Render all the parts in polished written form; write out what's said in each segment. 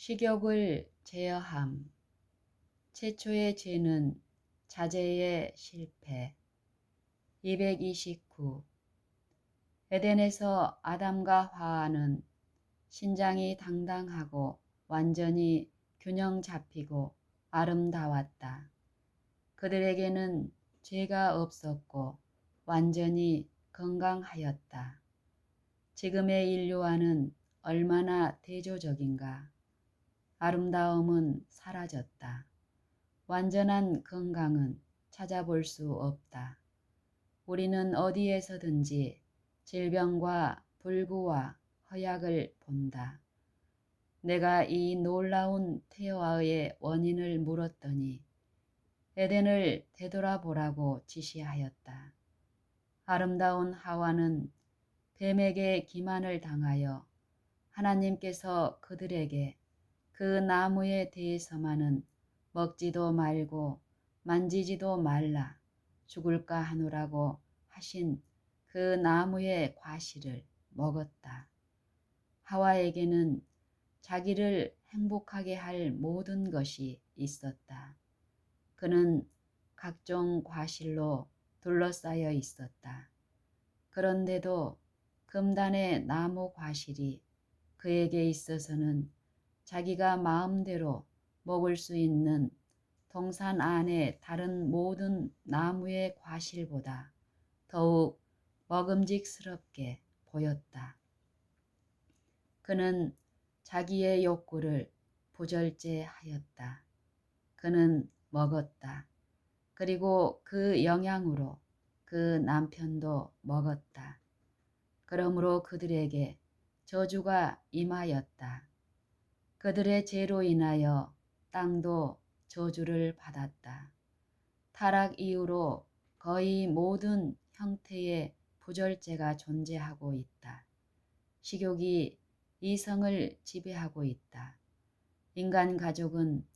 식욕을 제어함. 최초의 죄는 자제의 실패. 229. 에덴에서 아담과 하와는 신장이 당당하고 완전히 균형 잡히고 아름다웠다. 그들에게는 죄가 없었고 완전히 건강하였다. 지금의 인류와는 얼마나 대조적인가. 아름다움은 사라졌다. 완전한 건강은 찾아볼 수 없다. 우리는 어디에서든지 질병과 불구와 허약을 본다. 내가 이 놀라운 태화의 원인을 물었더니 에덴을 되돌아보라고 지시하였다. 아름다운 하와는 뱀에게 기만을 당하여 하나님께서 그들에게 그 나무에 대해서만은 먹지도 말고 만지지도 말라 죽을까 하노라고 하신 그 나무의 과실을 먹었다. 하와에게는 자기를 행복하게 할 모든 것이 있었다. 그는 각종 과실로 둘러싸여 있었다. 그런데도 금단의 나무 과실이 그에게 있어서는 자기가 마음대로 먹을 수 있는 동산 안의 다른 모든 나무의 과실보다 더욱 먹음직스럽게 보였다. 그는 자기의 욕구를 부절제하였다. 그는 먹었다. 그리고 그 영향으로 그 남편도 먹었다. 그러므로 그들에게 저주가 임하였다. 그들의 죄로 인하여 땅도 저주를 받았다. 타락 이후로 거의 모든 형태의 부절제가 존재하고 있다. 식욕이 이성을 지배하고 있다. 인간 가족은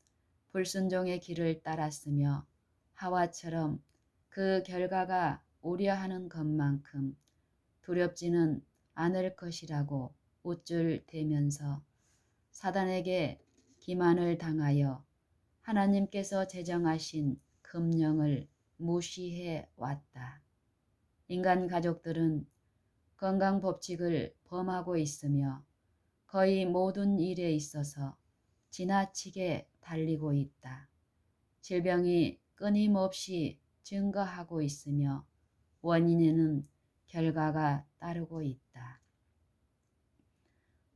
불순종의 길을 따랐으며 하와처럼 그 결과가 우려하는 것만큼 두렵지는 않을 것이라고 우쭐대면서 사단에게 기만을 당하여 하나님께서 제정하신 금령을 무시해 왔다. 인간 가족들은 건강 법칙을 범하고 있으며 거의 모든 일에 있어서 지나치게 달리고 있다. 질병이 끊임없이 증가하고 있으며 원인에는 결과가 따르고 있다.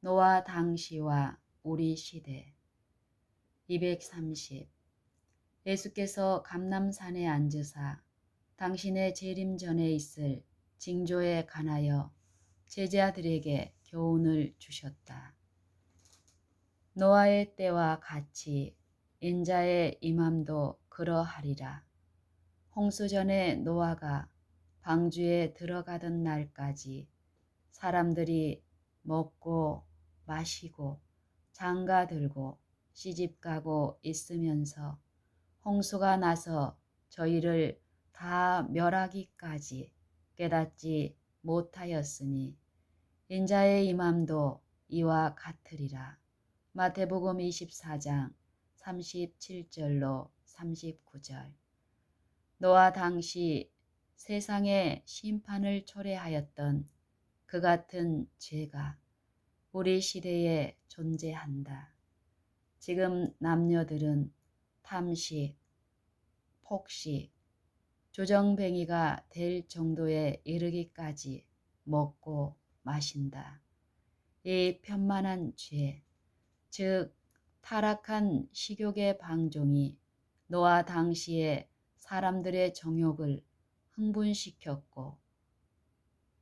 노아 당시와 우리 시대. 230. 예수께서 감람산에 앉으사 당신의 재림 전에 있을 징조에 관하여 제자들에게 교훈을 주셨다. 노아의 때와 같이 인자의 임함도 그러하리라. 홍수 전에 노아가 방주에 들어가던 날까지 사람들이 먹고 마시고 장가들고 시집가고 있으면서 홍수가 나서 저희를 다 멸하기까지 깨닫지 못하였으니 인자의 임함도 이와 같으리라. 마태복음 24장 37절로 39절. 노아 당시 세상에 심판을 초래하였던 그 같은 죄가 우리 시대에 존재한다. 지금 남녀들은 탐식, 폭식, 조정뱅이가 될 정도에 이르기까지 먹고 마신다. 이 편만한 죄, 즉 타락한 식욕의 방종이 노아 당시에 사람들의 정욕을 흥분시켰고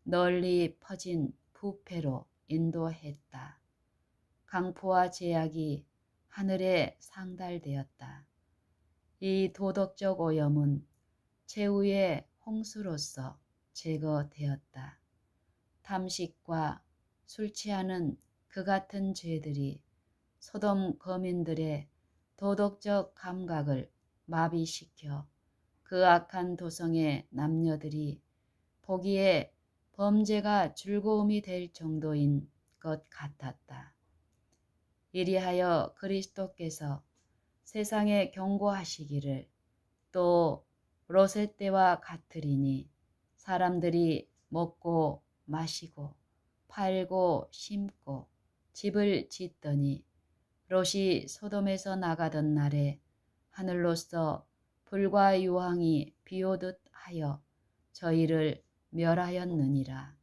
널리 퍼진 부패로 인도했다. 강포와 제약이 하늘에 상달되었다. 이 도덕적 오염은 최후의 홍수로서 제거되었다. 탐식과 술 취하는 그 같은 죄들이 소돔 거민들의 도덕적 감각을 마비시켜 그 악한 도성의 남녀들이 보기에 범죄가 즐거움이 될 정도인 것 같았다. 이리하여 그리스도께서 세상에 경고하시기를 또 롯의 때와 같으리니 사람들이 먹고 마시고 팔고 심고 집을 짓더니 롯이 소돔에서 나가던 날에 하늘로서 불과 유황이 비오듯 하여 저희를 멸하였느니라.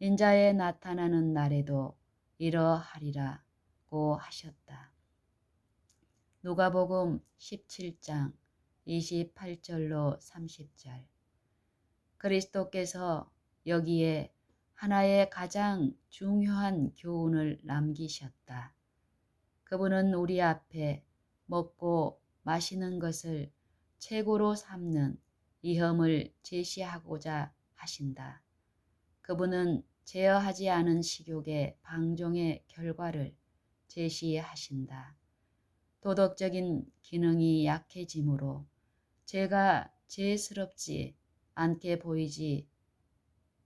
인자의 나타나는 날에도 이러하리라고 하셨다. 누가복음 17장 28절로 30절. 그리스도께서 여기에 하나의 가장 중요한 교훈을 남기셨다. 그분은 우리 앞에 먹고 마시는 것을 최고로 삼는 위험을 제시하고자 하신다. 그분은 제어하지 않은 식욕의 방종의 결과를 제시하신다. 도덕적인 기능이 약해지므로 죄가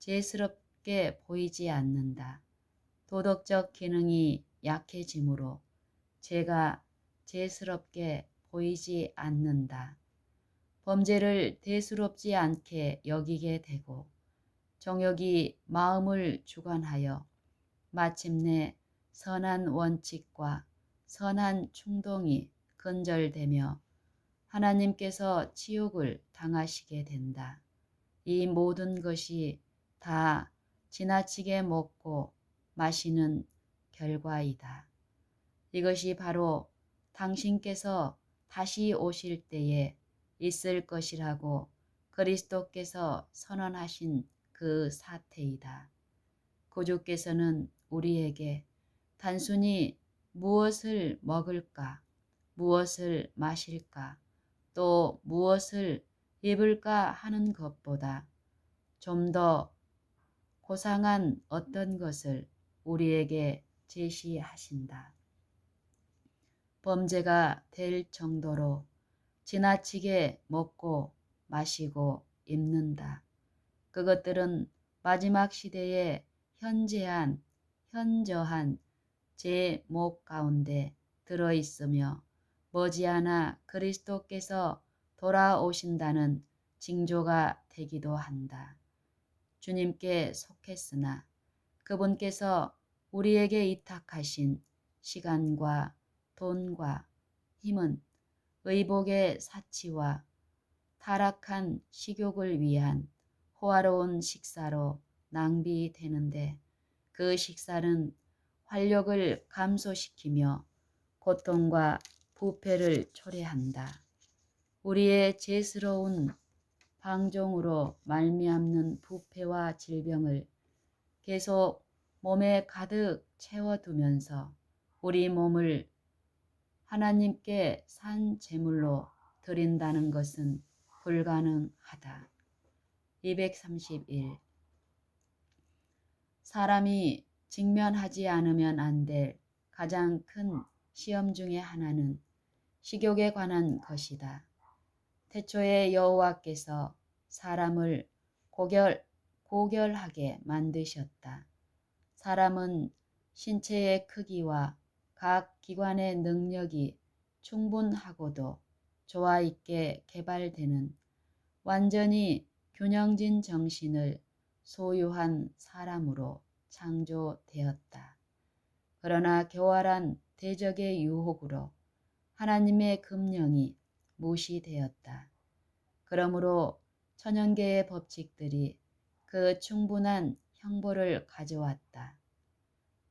죄스럽게 보이지 않는다. 도덕적 기능이 약해지므로 죄가 죄스럽게 보이지 않는다. 범죄를 대수롭지 않게 여기게 되고 정욕이 마음을 주관하여 마침내 선한 원칙과 선한 충동이 근절되며 하나님께서 치욕을 당하시게 된다. 이 모든 것이 다 지나치게 먹고 마시는 결과이다. 이것이 바로 당신께서 다시 오실 때에 있을 것이라고 그리스도께서 선언하신 그 사태이다. 구주께서는 우리에게 단순히 무엇을 먹을까, 무엇을 마실까, 또 무엇을 입을까 하는 것보다 좀 더 고상한 어떤 것을 우리에게 제시하신다. 범죄가 될 정도로 지나치게 먹고 마시고 입는다. 그것들은 마지막 시대에 현저한 제목 가운데 들어있으며 머지않아 그리스도께서 돌아오신다는 징조가 되기도 한다. 주님께 속했으나 그분께서 우리에게 이탁하신 시간과 돈과 힘은 의복의 사치와 타락한 식욕을 위한 호화로운 식사로 낭비되는데 그 식사는 활력을 감소시키며 고통과 부패를 초래한다. 우리의 죄스러운 방종으로 말미암는 부패와 질병을 계속 몸에 가득 채워두면서 우리 몸을 하나님께 산 제물로 드린다는 것은 불가능하다. 231. 사람이 직면하지 않으면 안 될 가장 큰 시험 중의 하나는 식욕에 관한 것이다. 태초에 여호와께서 사람을 고결하게 만드셨다. 사람은 신체의 크기와 각 기관의 능력이 충분하고도 조화 있게 개발되는 완전히 균형진 정신을 소유한 사람으로 창조되었다. 그러나 교활한 대적의 유혹으로 하나님의 금령이 무시되었다. 그러므로 천연계의 법칙들이 그 충분한 형벌을 가져왔다.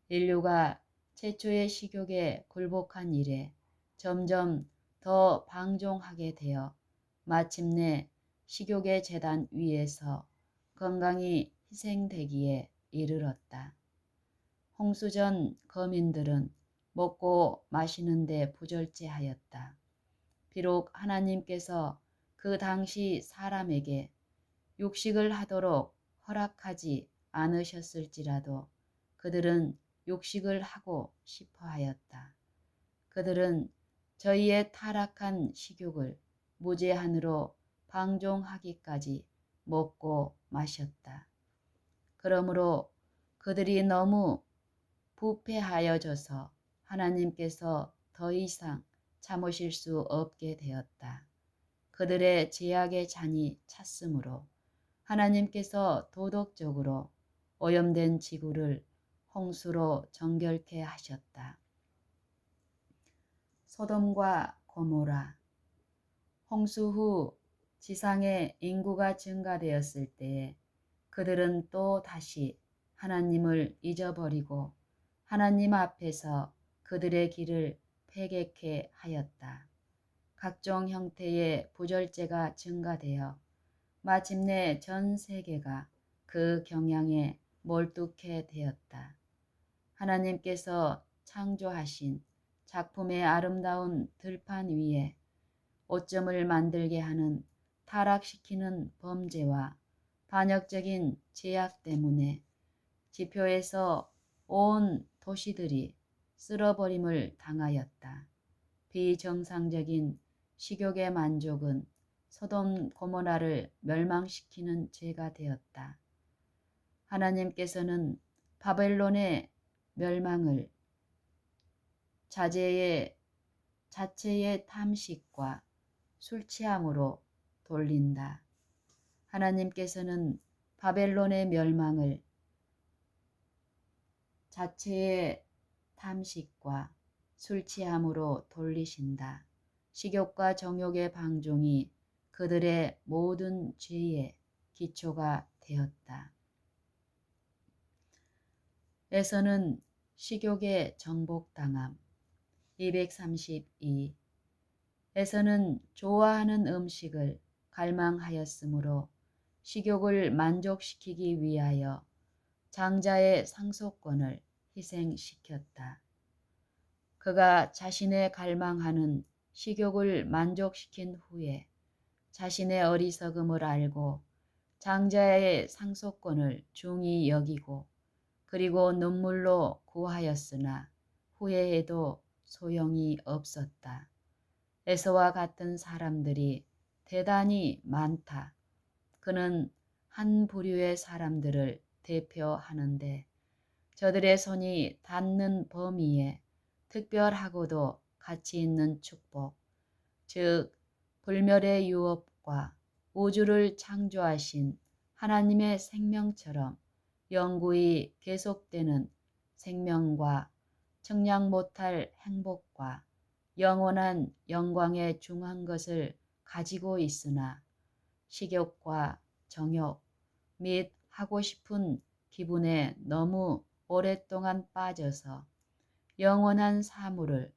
인류가 최초의 식욕에 굴복한 이래 점점 더 방종하게 되어 마침내 식욕의 제단 위에서 건강이 희생되기에 이르렀다. 홍수전 거민들은 먹고 마시는데 부절제하였다. 비록 하나님께서 그 당시 사람에게 육식을 하도록 허락하지 않으셨을지라도 그들은 육식을 하고 싶어 하였다. 그들은 저희의 타락한 식욕을 무제한으로 방종하기까지 먹고 마셨다. 그러므로 그들이 너무 부패하여져서 하나님께서 더 이상 참으실 수 없게 되었다. 그들의 죄악의 잔이 찼으므로 하나님께서 도덕적으로 오염된 지구를 홍수로 정결케 하셨다. 소돔과 고모라. 홍수 후 지상의 인구가 증가되었을 때에 그들은 또 다시 하나님을 잊어버리고 하나님 앞에서 그들의 길을 패객케 하였다. 각종 형태의 부절제가 증가되어 마침내 전 세계가 그 경향에 몰두케 되었다. 하나님께서 창조하신 작품의 아름다운 들판 위에 오점을 만들게 하는 타락시키는 범죄와 반역적인 제약 때문에 지표에서 온 도시들이 쓸어버림을 당하였다. 비정상적인 식욕의 만족은 소돔 고모라를 멸망시키는 죄가 되었다. 하나님께서는 바벨론의 멸망을 자체의 탐식과 술 취함으로 돌린다. 하나님께서는 바벨론의 멸망을 자체의 탐식과 술 취함으로 돌리신다. 식욕과 정욕의 방종이 그들의 모든 죄의 기초가 되었다. 에서는 식욕에 정복당함. 232. 에서는 좋아하는 음식을 갈망하였으므로 식욕을 만족시키기 위하여 장자의 상속권을 희생시켰다. 그가 자신의 갈망하는 식욕을 만족시킨 후에 자신의 어리석음을 알고 장자의 상속권을 중히 여기고 그리고 눈물로 구하였으나 후회해도 소용이 없었다. 에서와 같은 사람들이 대단히 많다. 그는 한 부류의 사람들을 대표하는데 저들의 손이 닿는 범위에 특별하고도 가치 있는 축복, 즉 불멸의 유업과 우주를 창조하신 하나님의 생명처럼 영구히 계속되는 생명과 측량 못할 행복과 영원한 영광에 중한 것을 가지고 있으나 식욕과 정욕 및 하고 싶은 기분에 너무 오랫동안 빠져서 영원한 사물을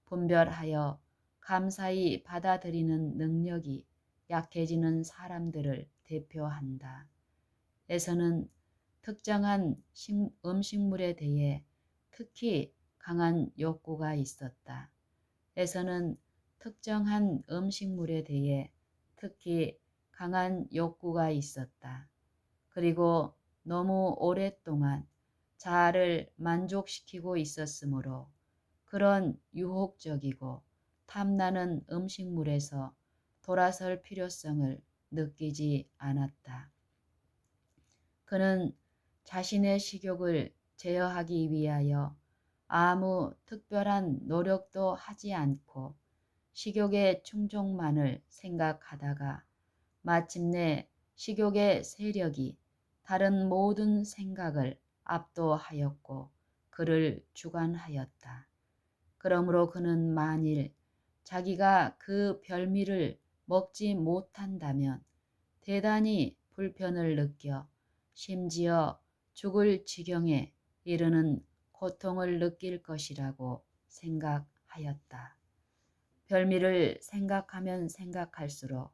분별하여 감사히 받아들이는 능력이 약해지는 사람들을 대표한다. 에서는 특정한 음식물에 대해 특히 강한 욕구가 있었다. 에서는 특정한 음식물에 대해 특히 강한 욕구가 있었다. 그리고 너무 오랫동안 자아를 만족시키고 있었으므로 그런 유혹적이고 탐나는 음식물에서 돌아설 필요성을 느끼지 않았다. 그는 자신의 식욕을 제어하기 위하여 아무 특별한 노력도 하지 않고 식욕의 충족만을 생각하다가 마침내 식욕의 세력이 다른 모든 생각을 압도하였고 그를 주관하였다. 그러므로 그는 만일 자기가 그 별미를 먹지 못한다면 대단히 불편을 느껴 심지어 죽을 지경에 이르는 고통을 느낄 것이라고 생각하였다. 별미를 생각하면 생각할수록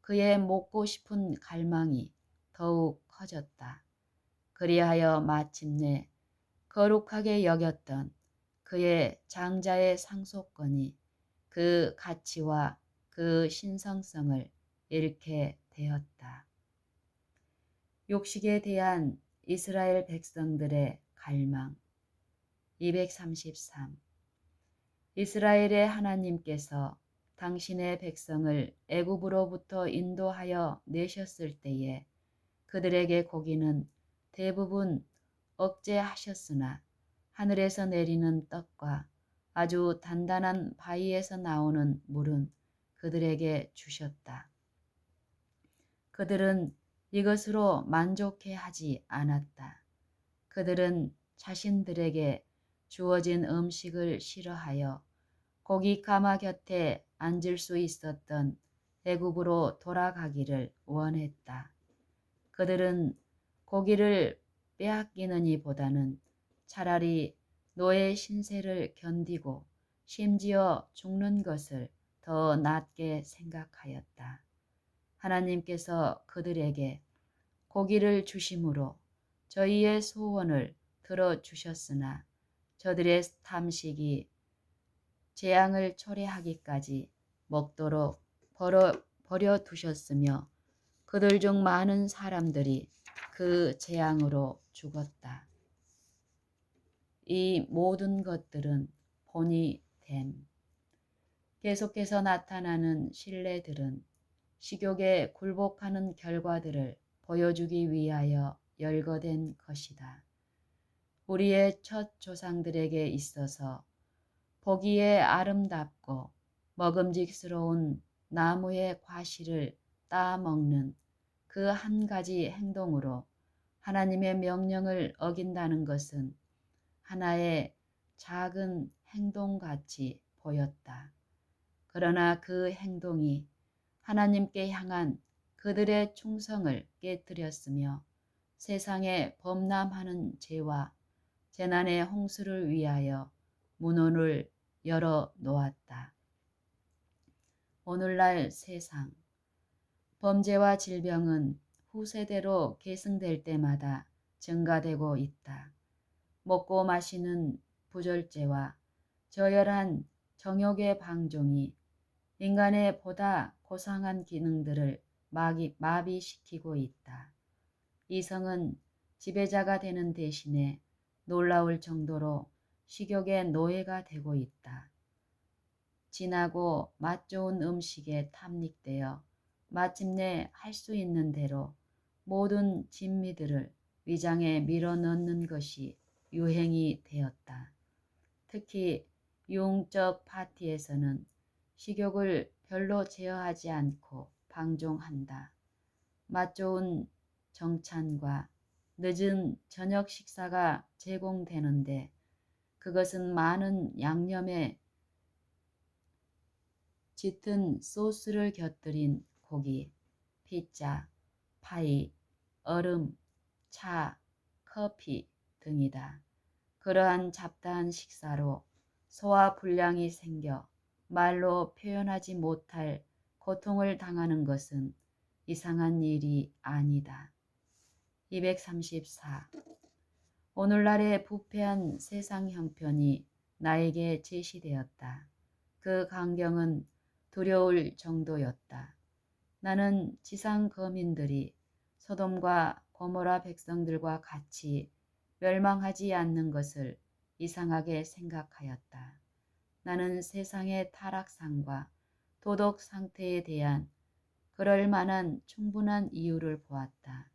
그의 먹고 싶은 갈망이 더욱 커졌다. 그리하여 마침내 거룩하게 여겼던 그의 장자의 상속권이 그 가치와 그 신성성을 잃게 되었다. 욕식에 대한 이스라엘 백성들의 갈망. 233. 이스라엘의 하나님께서 당신의 백성을 애굽으로부터 인도하여 내셨을 때에 그들에게 고기는 대부분 억제하셨으나 하늘에서 내리는 떡과 아주 단단한 바위에서 나오는 물은 그들에게 주셨다. 그들은 이것으로 만족해 하지 않았다. 그들은 자신들에게 주어진 음식을 싫어하여 고기 가마 곁에 앉을 수 있었던 애굽으로 돌아가기를 원했다. 그들은 고기를 빼앗기는 이보다는 차라리 노예 신세를 견디고 심지어 죽는 것을 더 낫게 생각하였다. 하나님께서 그들에게 고기를 주심으로 저희의 소원을 들어주셨으나 저들의 탐식이 재앙을 초래하기까지 먹도록 버려두셨으며 그들 중 많은 사람들이 그 재앙으로 죽었다. 이 모든 것들은 본이 됨. 계속해서 나타나는 신뢰들은 식욕에 굴복하는 결과들을 보여주기 위하여 열거된 것이다. 우리의 첫 조상들에게 있어서 보기에 아름답고 먹음직스러운 나무의 과실을 따먹는 그 한 가지 행동으로 하나님의 명령을 어긴다는 것은 하나의 작은 행동같이 보였다. 그러나 그 행동이 하나님께 향한 그들의 충성을 깨뜨렸으며 세상에 범람하는 죄와 재난의 홍수를 위하여 문호를 열어 놓았다. 오늘날 세상, 범죄와 질병은 후세대로 계승될 때마다 증가되고 있다. 먹고 마시는 부절제와 저열한 정욕의 방종이 인간의 보다 고상한 기능들을 마비시키고 있다. 이성은 지배자가 되는 대신에 놀라울 정도로 식욕의 노예가 되고 있다. 진하고 맛 좋은 음식에 탐닉되어 마침내 할 수 있는 대로 모든 진미들을 위장에 밀어넣는 것이 유행이 되었다. 특히 유흥적 파티에서는 식욕을 별로 제어하지 않고 방종한다. 맛 좋은 정찬과 늦은 저녁 식사가 제공되는데 그것은 많은 양념에 짙은 소스를 곁들인 고기, 피자, 파이, 얼음, 차, 커피 등이다. 그러한 잡다한 식사로 소화불량이 생겨 말로 표현하지 못할 고통을 당하는 것은 이상한 일이 아니다. 234. 오늘날의 부패한 세상 형편이 나에게 제시되었다. 그 광경은 두려울 정도였다. 나는 지상 거민들이 소돔과 고모라 백성들과 같이 멸망하지 않는 것을 이상하게 생각하였다. 나는 세상의 타락상과 도덕 상태에 대한 그럴 만한 충분한 이유를 보았다.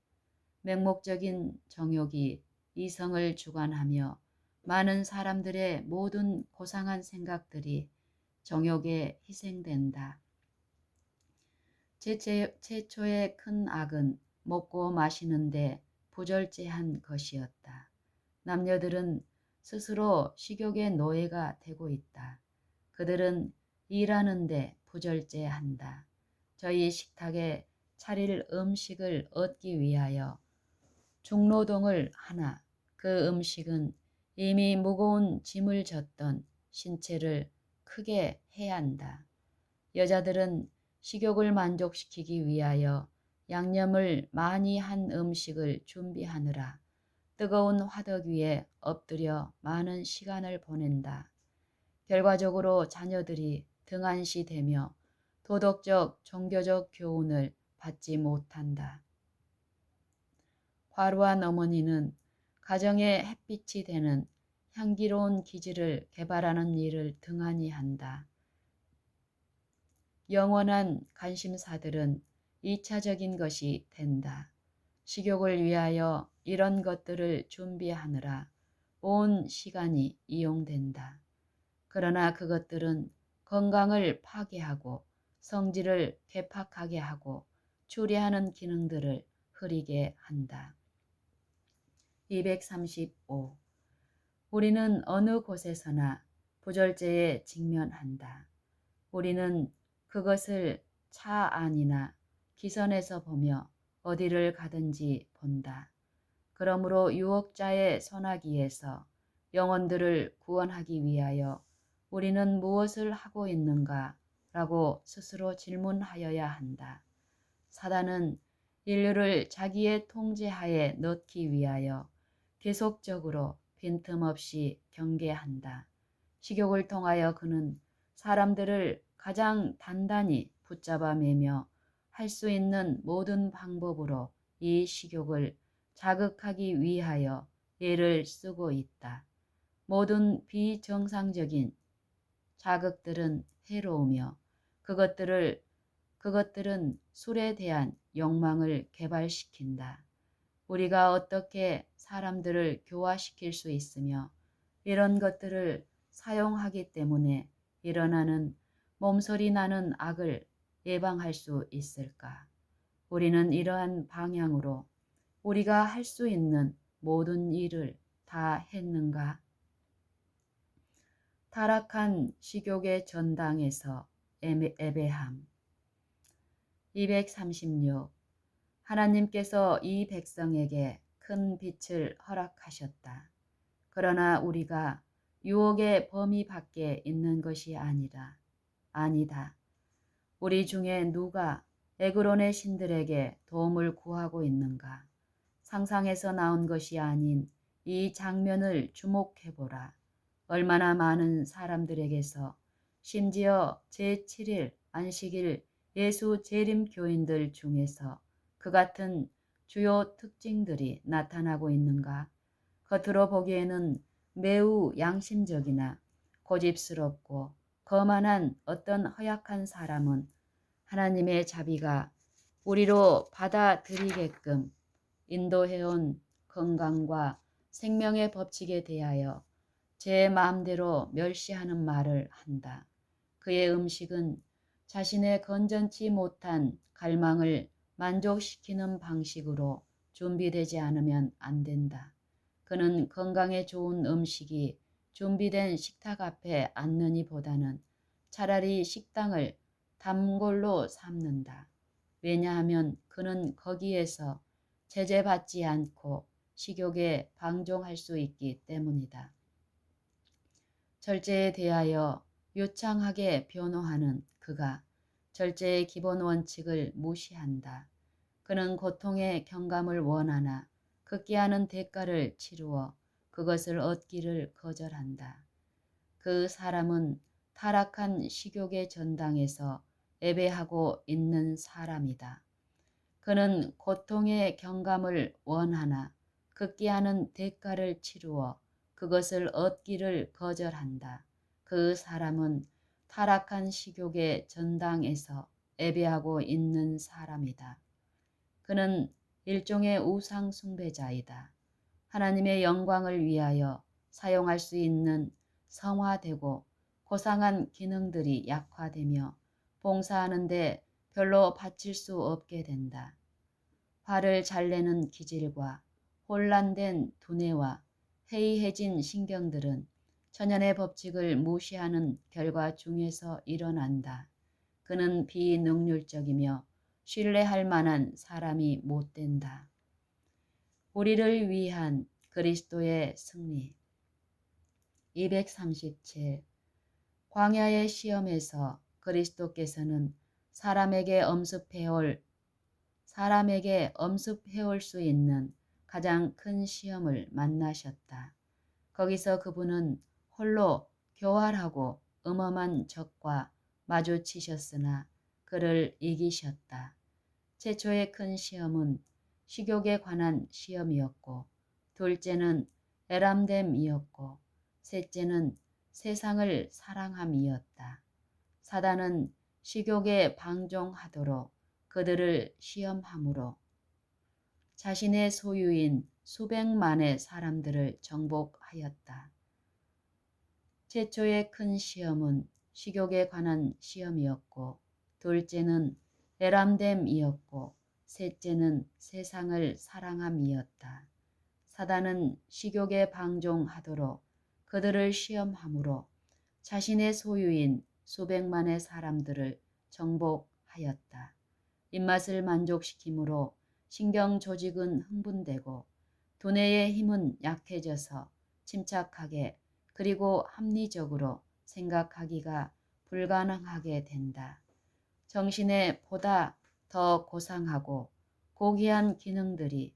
맹목적인 정욕이 이성을 주관하며 많은 사람들의 모든 고상한 생각들이 정욕에 희생된다. 최초의 큰 악은 먹고 마시는데 부절제한 것이었다. 남녀들은 스스로 식욕의 노예가 되고 있다. 그들은 일하는데 부절제한다. 저희 식탁에 차릴 음식을 얻기 위하여 중노동을 하나 그 음식은 이미 무거운 짐을 졌던 신체를 크게 해한다. 여자들은 식욕을 만족시키기 위하여 양념을 많이 한 음식을 준비하느라 뜨거운 화덕 위에 엎드려 많은 시간을 보낸다. 결과적으로 자녀들이 등한시되며 도덕적, 종교적 교훈을 받지 못한다. 화루한 어머니는 가정의 햇빛이 되는 향기로운 기질을 개발하는 일을 등한히 한다. 영원한 관심사들은 2차적인 것이 된다. 식욕을 위하여 이런 것들을 준비하느라 온 시간이 이용된다. 그러나 그것들은 건강을 파괴하고 성질을 괴팍하게 하고 추리하는 기능들을 흐리게 한다. 235. 우리는 어느 곳에서나 부절제에 직면한다. 우리는 그것을 차 안이나 기선에서 보며 어디를 가든지 본다. 그러므로 유혹자의 손아귀에서 영혼들을 구원하기 위하여 우리는 무엇을 하고 있는가? 라고 스스로 질문하여야 한다. 사단은 인류를 자기의 통제하에 넣기 위하여 계속적으로 빈틈없이 경계한다. 식욕을 통하여 그는 사람들을 가장 단단히 붙잡아 매며 할 수 있는 모든 방법으로 이 식욕을 자극하기 위하여 애를 쓰고 있다. 모든 비정상적인 자극들은 해로우며 그것들은 술에 대한 욕망을 개발시킨다. 우리가 어떻게 사람들을 교화시킬 수 있으며 이런 것들을 사용하기 때문에 일어나는 몸소리 나는 악을 예방할 수 있을까? 우리는 이러한 방향으로 우리가 할 수 있는 모든 일을 다 했는가? 타락한 식욕의 전당에서 애배함. 236. 하나님께서 이 백성에게 큰 빛을 허락하셨다. 그러나 우리가 유혹의 범위 밖에 있는 것이 아니다. 우리 중에 누가 에그론의 신들에게 도움을 구하고 있는가? 상상에서 나온 것이 아닌 이 장면을 주목해보라. 얼마나 많은 사람들에게서 심지어 제7일 안식일 예수 재림 교인들 중에서 그 같은 주요 특징들이 나타나고 있는가? 겉으로 보기에는 매우 양심적이나 고집스럽고 거만한 어떤 허약한 사람은 하나님의 자비가 우리로 받아들이게끔 인도해온 건강과 생명의 법칙에 대하여 제 마음대로 멸시하는 말을 한다. 그의 음식은 자신의 건전치 못한 갈망을 만족시키는 방식으로 준비되지 않으면 안 된다. 그는 건강에 좋은 음식이 준비된 식탁 앞에 앉느니 보다는 차라리 식당을 단골로 삼는다. 왜냐하면 그는 거기에서 제재받지 않고 식욕에 방종할 수 있기 때문이다. 절제에 대하여 유창하게 변호하는 그가 절제의 기본 원칙을 무시한다. 그는 고통의 경감을 원하나 극기하는 대가를 치루어 그것을 얻기를 거절한다. 그 사람은 타락한 식욕의 전당에서 애배하고 있는 사람이다. 그는 고통의 경감을 원하나 극기하는 대가를 치루어 그것을 얻기를 거절한다. 그 사람은 타락한 식욕의 전당에서 애배하고 있는 사람이다. 그는 일종의 우상 숭배자이다. 하나님의 영광을 위하여 사용할 수 있는 성화되고 고상한 기능들이 약화되며 봉사하는데 별로 바칠 수 없게 된다. 화를 잘 내는 기질과 혼란된 두뇌와 해이해진 신경들은 천연의 법칙을 무시하는 결과 중에서 일어난다. 그는 비능률적이며 신뢰할 만한 사람이 못 된다. 우리를 위한 그리스도의 승리. 237. 광야의 시험에서 그리스도께서는 사람에게 엄습해올 수 있는 가장 큰 시험을 만나셨다. 거기서 그분은 홀로 교활하고 음험한 적과 마주치셨으나 그를 이기셨다. 최초의 큰 시험은 식욕에 관한 시험이었고, 둘째는 애람됨이었고, 셋째는 세상을 사랑함이었다. 사단은 식욕에 방종하도록 그들을 시험함으로 자신의 소유인 수백만의 사람들을 정복하였다. 최초의 큰 시험은 식욕에 관한 시험이었고, 둘째는 에람됨이었고, 셋째는 세상을 사랑함이었다. 사단은 식욕에 방종하도록 그들을 시험함으로 자신의 소유인 수백만의 사람들을 정복하였다. 입맛을 만족시키므로 신경 조직은 흥분되고 두뇌의 힘은 약해져서 침착하게 그리고 합리적으로 생각하기가 불가능하게 된다. 정신의 보다 더 고상하고 고귀한 기능들이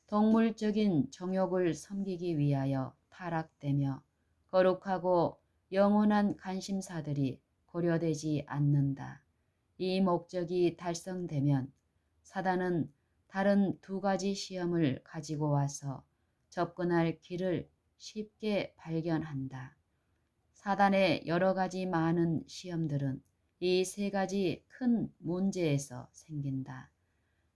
동물적인 정욕을 섬기기 위하여 타락되며 거룩하고 영원한 관심사들이 고려되지 않는다. 이 목적이 달성되면 사단은 다른 두 가지 시험을 가지고 와서 접근할 길을 쉽게 발견한다. 사단의 여러 가지 많은 시험들은 이 세 가지 큰 문제에서 생긴다.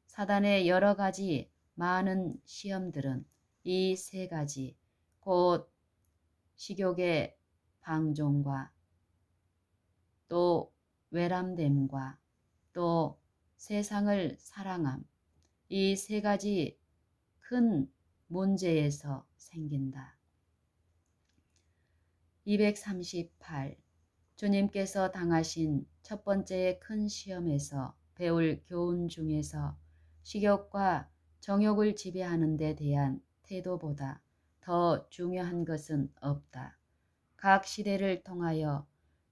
사단의 여러 가지 많은 시험들은 이 세 가지, 곧 식욕의 방종과 또 외람됨과 또 세상을 사랑함, 이 세 가지 큰 문제에서 생긴다. 238. 주님께서 당하신 첫 번째 큰 시험에서 배울 교훈 중에서 식욕과 정욕을 지배하는 데 대한 태도보다 더 중요한 것은 없다. 각 시대를 통하여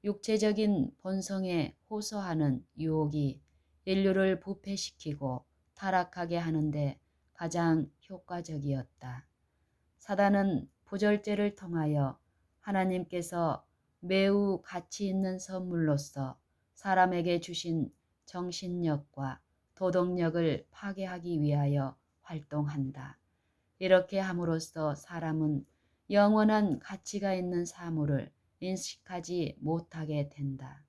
육체적인 본성에 호소하는 유혹이 인류를 부패시키고 타락하게 하는데 가장 효과적이었다. 사단은 부절제를 통하여 하나님께서 매우 가치 있는 선물로서 사람에게 주신 정신력과 도덕력을 파괴하기 위하여 활동한다. 이렇게 함으로써 사람은 영원한 가치가 있는 사물을 인식하지 못하게 된다.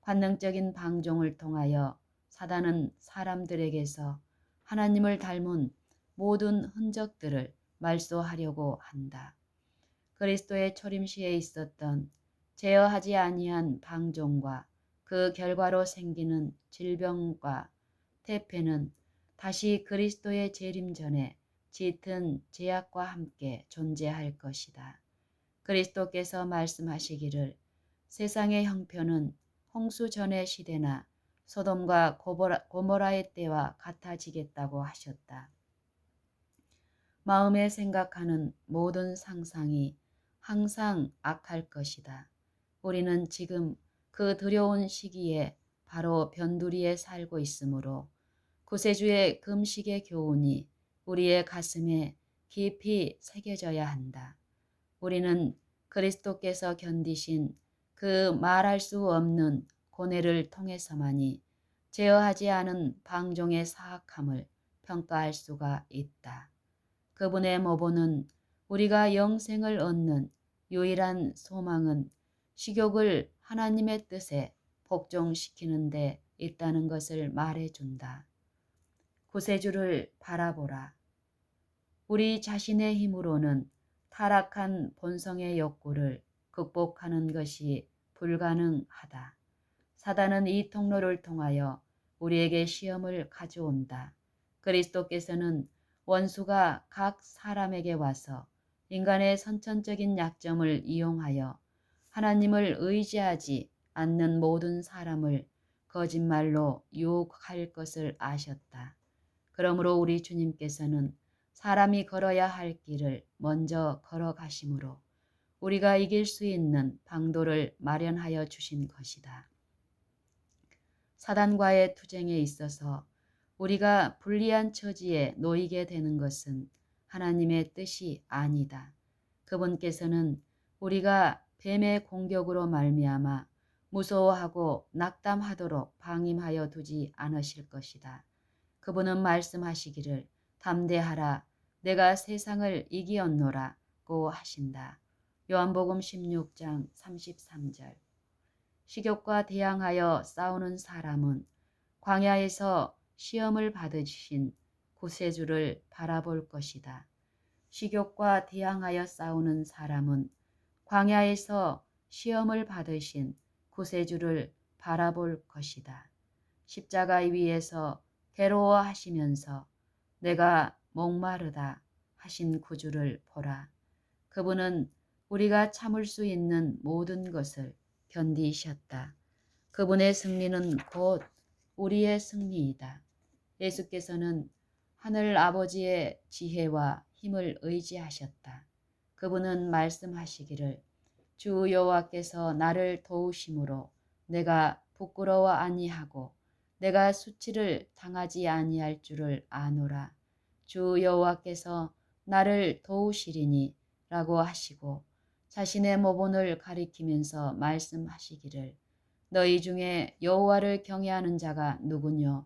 관능적인 방종을 통하여 사단은 사람들에게서 하나님을 닮은 모든 흔적들을 말소하려고 한다. 그리스도의 초림시에 있었던 제어하지 아니한 방종과 그 결과로 생기는 질병과 태폐는 다시 그리스도의 재림 전에 짙은 제약과 함께 존재할 것이다. 그리스도께서 말씀하시기를 세상의 형편은 홍수 전의 시대나 소돔과 고모라의 때와 같아지겠다고 하셨다. 마음에 생각하는 모든 상상이 항상 악할 것이다. 우리는 지금 그 두려운 시기에 바로 변두리에 살고 있으므로 구세주의 금식의 교훈이 우리의 가슴에 깊이 새겨져야 한다. 우리는 그리스도께서 견디신 그 말할 수 없는 고뇌를 통해서만이 제어하지 않은 방종의 사악함을 평가할 수가 있다. 그분의 모보는 우리가 영생을 얻는 유일한 소망은 식욕을 하나님의 뜻에 복종시키는 데 있다는 것을 말해준다. 구세주를 바라보라. 우리 자신의 힘으로는 타락한 본성의 욕구를 극복하는 것이 불가능하다. 사단은 이 통로를 통하여 우리에게 시험을 가져온다. 그리스도께서는 원수가 각 사람에게 와서 인간의 선천적인 약점을 이용하여 하나님을 의지하지 않는 모든 사람을 거짓말로 유혹할 것을 아셨다. 그러므로 우리 주님께서는 사람이 걸어야 할 길을 먼저 걸어가심으로 우리가 이길 수 있는 방도를 마련하여 주신 것이다. 사단과의 투쟁에 있어서 우리가 불리한 처지에 놓이게 되는 것은 하나님의 뜻이 아니다. 그분께서는 우리가 뱀의 공격으로 말미암아 무서워하고 낙담하도록 방임하여 두지 않으실 것이다. 그분은 말씀하시기를 담대하라 내가 세상을 이기었노라고 하신다. 요한복음 16장 33절. 식욕과 대항하여 싸우는 사람은 광야에서 시험을 받으신 구세주를 바라볼 것이다. 식욕과 대항하여 싸우는 사람은 광야에서 시험을 받으신 구세주를 바라볼 것이다. 십자가 위에서 괴로워하시면서 내가 목마르다 하신 구주를 보라. 그분은 우리가 참을 수 있는 모든 것을 견디셨다. 그분의 승리는 곧 우리의 승리이다. 예수께서는 하늘 아버지의 지혜와 힘을 의지하셨다. 그분은 말씀하시기를 주 여호와께서 나를 도우심으로 내가 부끄러워 아니하고 내가 수치를 당하지 아니할 줄을 아노라. 주 여호와께서 나를 도우시리니 라고 하시고 자신의 모본을 가리키면서 말씀하시기를 너희 중에 여호와를 경외하는 자가 누구뇨?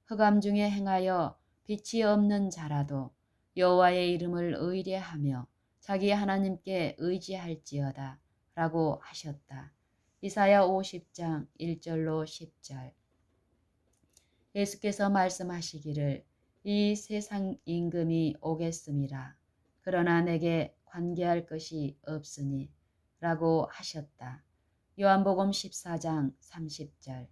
흑암 중에 행하여 빛이 없는 자라도 여호와의 이름을 의뢰하며 자기 하나님께 의지할지어다 라고 하셨다. 이사야 50장 1절로 10절. 예수께서 말씀하시기를 이 세상 임금이 오겠음이라. 그러나 내게 관계할 것이 없으니 라고 하셨다. 요한복음 14장 30절.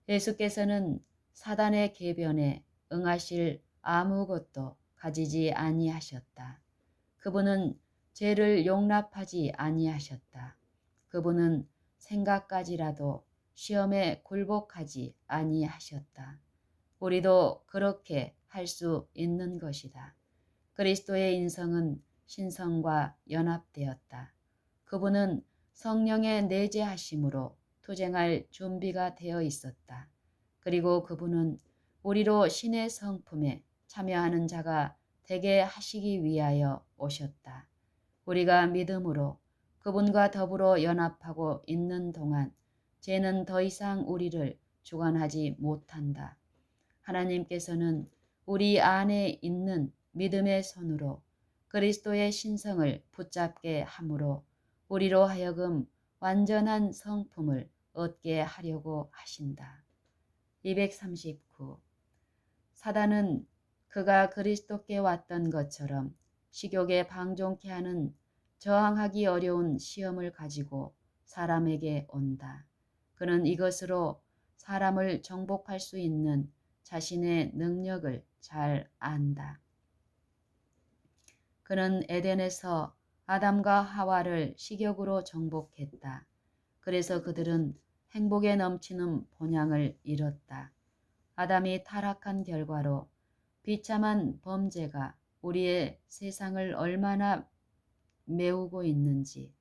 예수께서는 사단의 계변에 응하실 아무것도 가지지 아니하셨다. 그분은 죄를 용납하지 아니하셨다. 그분은 생각까지라도 시험에 굴복하지 아니하셨다. 우리도 그렇게 할 수 있는 것이다. 그리스도의 인성은 신성과 연합되었다. 그분은 성령의 내재하심으로 투쟁할 준비가 되어 있었다. 그리고 그분은 우리로 신의 성품에 참여하는 자가 되게 하시기 위하여 오셨다. 우리가 믿음으로 그분과 더불어 연합하고 있는 동안 죄는 더 이상 우리를 주관하지 못한다. 하나님께서는 우리 안에 있는 믿음의 손으로 그리스도의 신성을 붙잡게 함으로 우리로 하여금 완전한 성품을 얻게 하려고 하신다. 239. 사단은 그가 그리스도께 왔던 것처럼 식욕에 방종케 하는 저항하기 어려운 시험을 가지고 사람에게 온다. 그는 이것으로 사람을 정복할 수 있는 자신의 능력을 잘 안다. 그는 에덴에서 아담과 하와를 식욕으로 정복했다. 그래서 그들은 행복에 넘치는 본향을 잃었다. 아담이 타락한 결과로 비참한 범죄가 우리의 세상을 얼마나 메우고 있는지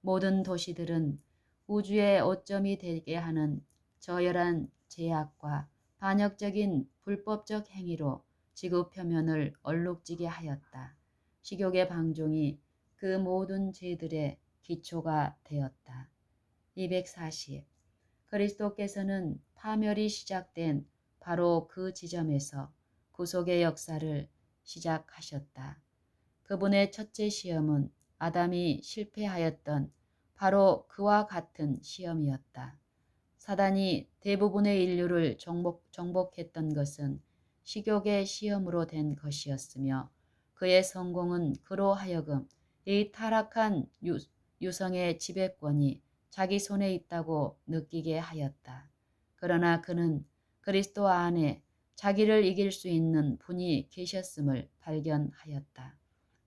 모든 도시들은 우주의 오점이 되게 하는 저열한 제약과 반역적인 불법적 행위로 지구 표면을 얼룩지게 하였다. 식욕의 방종이 그 모든 죄들의 기초가 되었다. 240. 그리스도께서는 파멸이 시작된 바로 그 지점에서 구속의 역사를 시작하셨다. 그분의 첫째 시험은 아담이 실패하였던 바로 그와 같은 시험이었다. 사단이 대부분의 인류를 정복했던 것은 식욕의 시험으로 된 것이었으며 그의 성공은 그로 하여금 이 타락한 유성의 지배권이 자기 손에 있다고 느끼게 하였다. 그러나 그는 그리스도 안에 자기를 이길 수 있는 분이 계셨음을 발견하였다.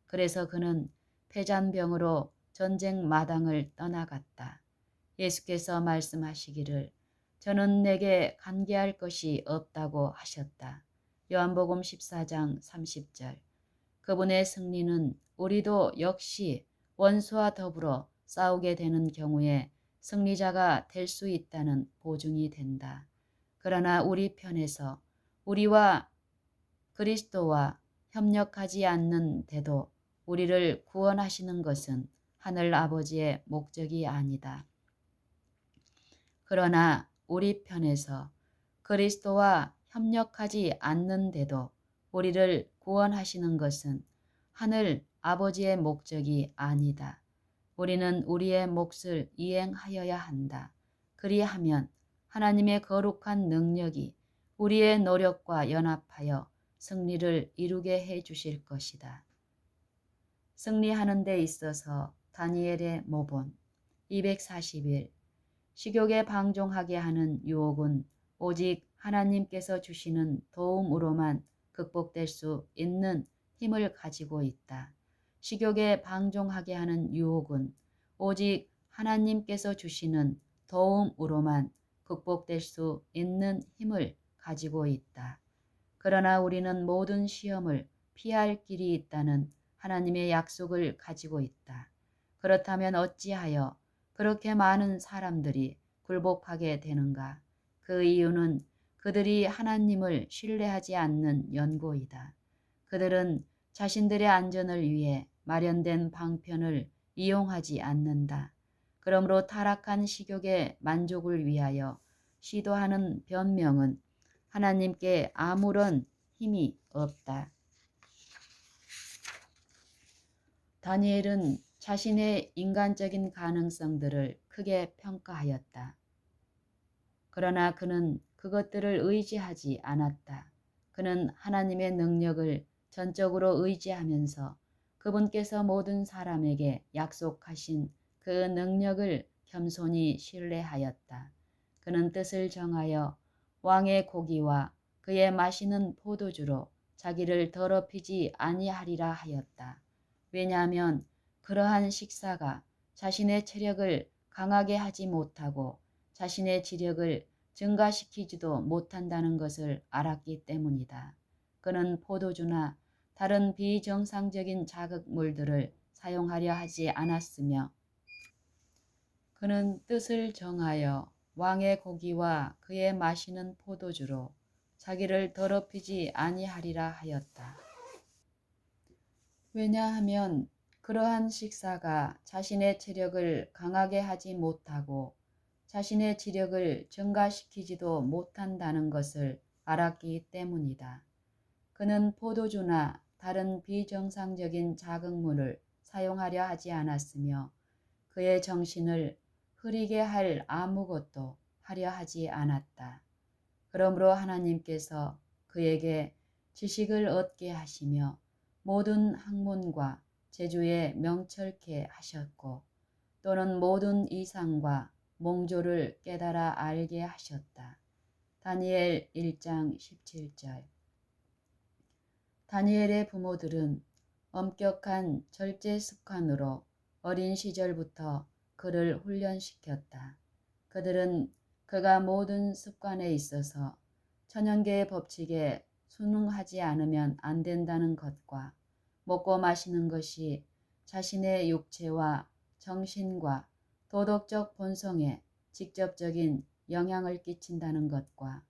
그래서 그는 패잔병으로 전쟁 마당을 떠나갔다. 예수께서 말씀하시기를 저는 내게 관계할 것이 없다고 하셨다. 요한복음 14장 30절. 그분의 승리는 우리도 역시 원수와 더불어 싸우게 되는 경우에 승리자가 될 수 있다는 보증이 된다. 그러나 우리 편에서 우리와 그리스도와 협력하지 않는데도 우리를 구원하시는 것은 하늘 아버지의 목적이 아니다. 그러나 우리 편에서 그리스도와 협력하지 않는데도 우리를 구원하시는 것은 하늘 아버지의 목적이 아니다. 우리는 우리의 몫을 이행하여야 한다. 그리하면 하나님의 거룩한 능력이 우리의 노력과 연합하여 승리를 이루게 해 주실 것이다. 승리하는 데 있어서 다니엘의 모본. 241. 식욕에 방종하게 하는 유혹은 오직 하나님께서 주시는 도움으로만 극복될 수 있는 힘을 가지고 있다. 식욕에 방종하게 하는 유혹은 오직 하나님께서 주시는 도움으로만 극복될 수 있는 힘을 가지고 있다. 그러나 우리는 모든 시험을 피할 길이 있다는 하나님의 약속을 가지고 있다. 그렇다면 어찌하여 그렇게 많은 사람들이 굴복하게 되는가? 그 이유는 그들이 하나님을 신뢰하지 않는 연고이다. 그들은 자신들의 안전을 위해 마련된 방편을 이용하지 않는다. 그러므로 타락한 식욕의 만족을 위하여 시도하는 변명은 하나님께 아무런 힘이 없다. 다니엘은 자신의 인간적인 가능성들을 크게 평가하였다. 그러나 그는 그것들을 의지하지 않았다. 그는 하나님의 능력을 전적으로 의지하면서 그분께서 모든 사람에게 약속하신 그 능력을 겸손히 신뢰하였다. 그는 뜻을 정하여 왕의 고기와 그의 마시는 포도주로 자기를 더럽히지 아니하리라 하였다. 왜냐하면 그러한 식사가 자신의 체력을 강하게 하지 못하고 자신의 지력을 증가시키지도 못한다는 것을 알았기 때문이다. 그는 포도주나 다른 비정상적인 자극물들을 사용하려 하지 않았으며 그는 뜻을 정하여 왕의 고기와 그의 마시는 포도주로 자기를 더럽히지 아니하리라 하였다. 왜냐하면 그러한 식사가 자신의 체력을 강하게 하지 못하고 자신의 지력을 증가시키지도 못한다는 것을 알았기 때문이다. 그는 포도주나 다른 비정상적인 자극물을 사용하려 하지 않았으며 그의 정신을 흐리게 할 아무것도 하려 하지 않았다. 그러므로 하나님께서 그에게 지식을 얻게 하시며 모든 학문과 재주에 명철케 하셨고 또는 모든 이상과 몽조를 깨달아 알게 하셨다. 다니엘 1장 17절. 다니엘의 부모들은 엄격한 절제 습관으로 어린 시절부터 그를 훈련시켰다. 그들은 그가 모든 습관에 있어서 천연계의 법칙에 순응하지 않으면 안 된다는 것과 먹고 마시는 것이 자신의 육체와 정신과 도덕적 본성에 직접적인 영향을 끼친다는 것과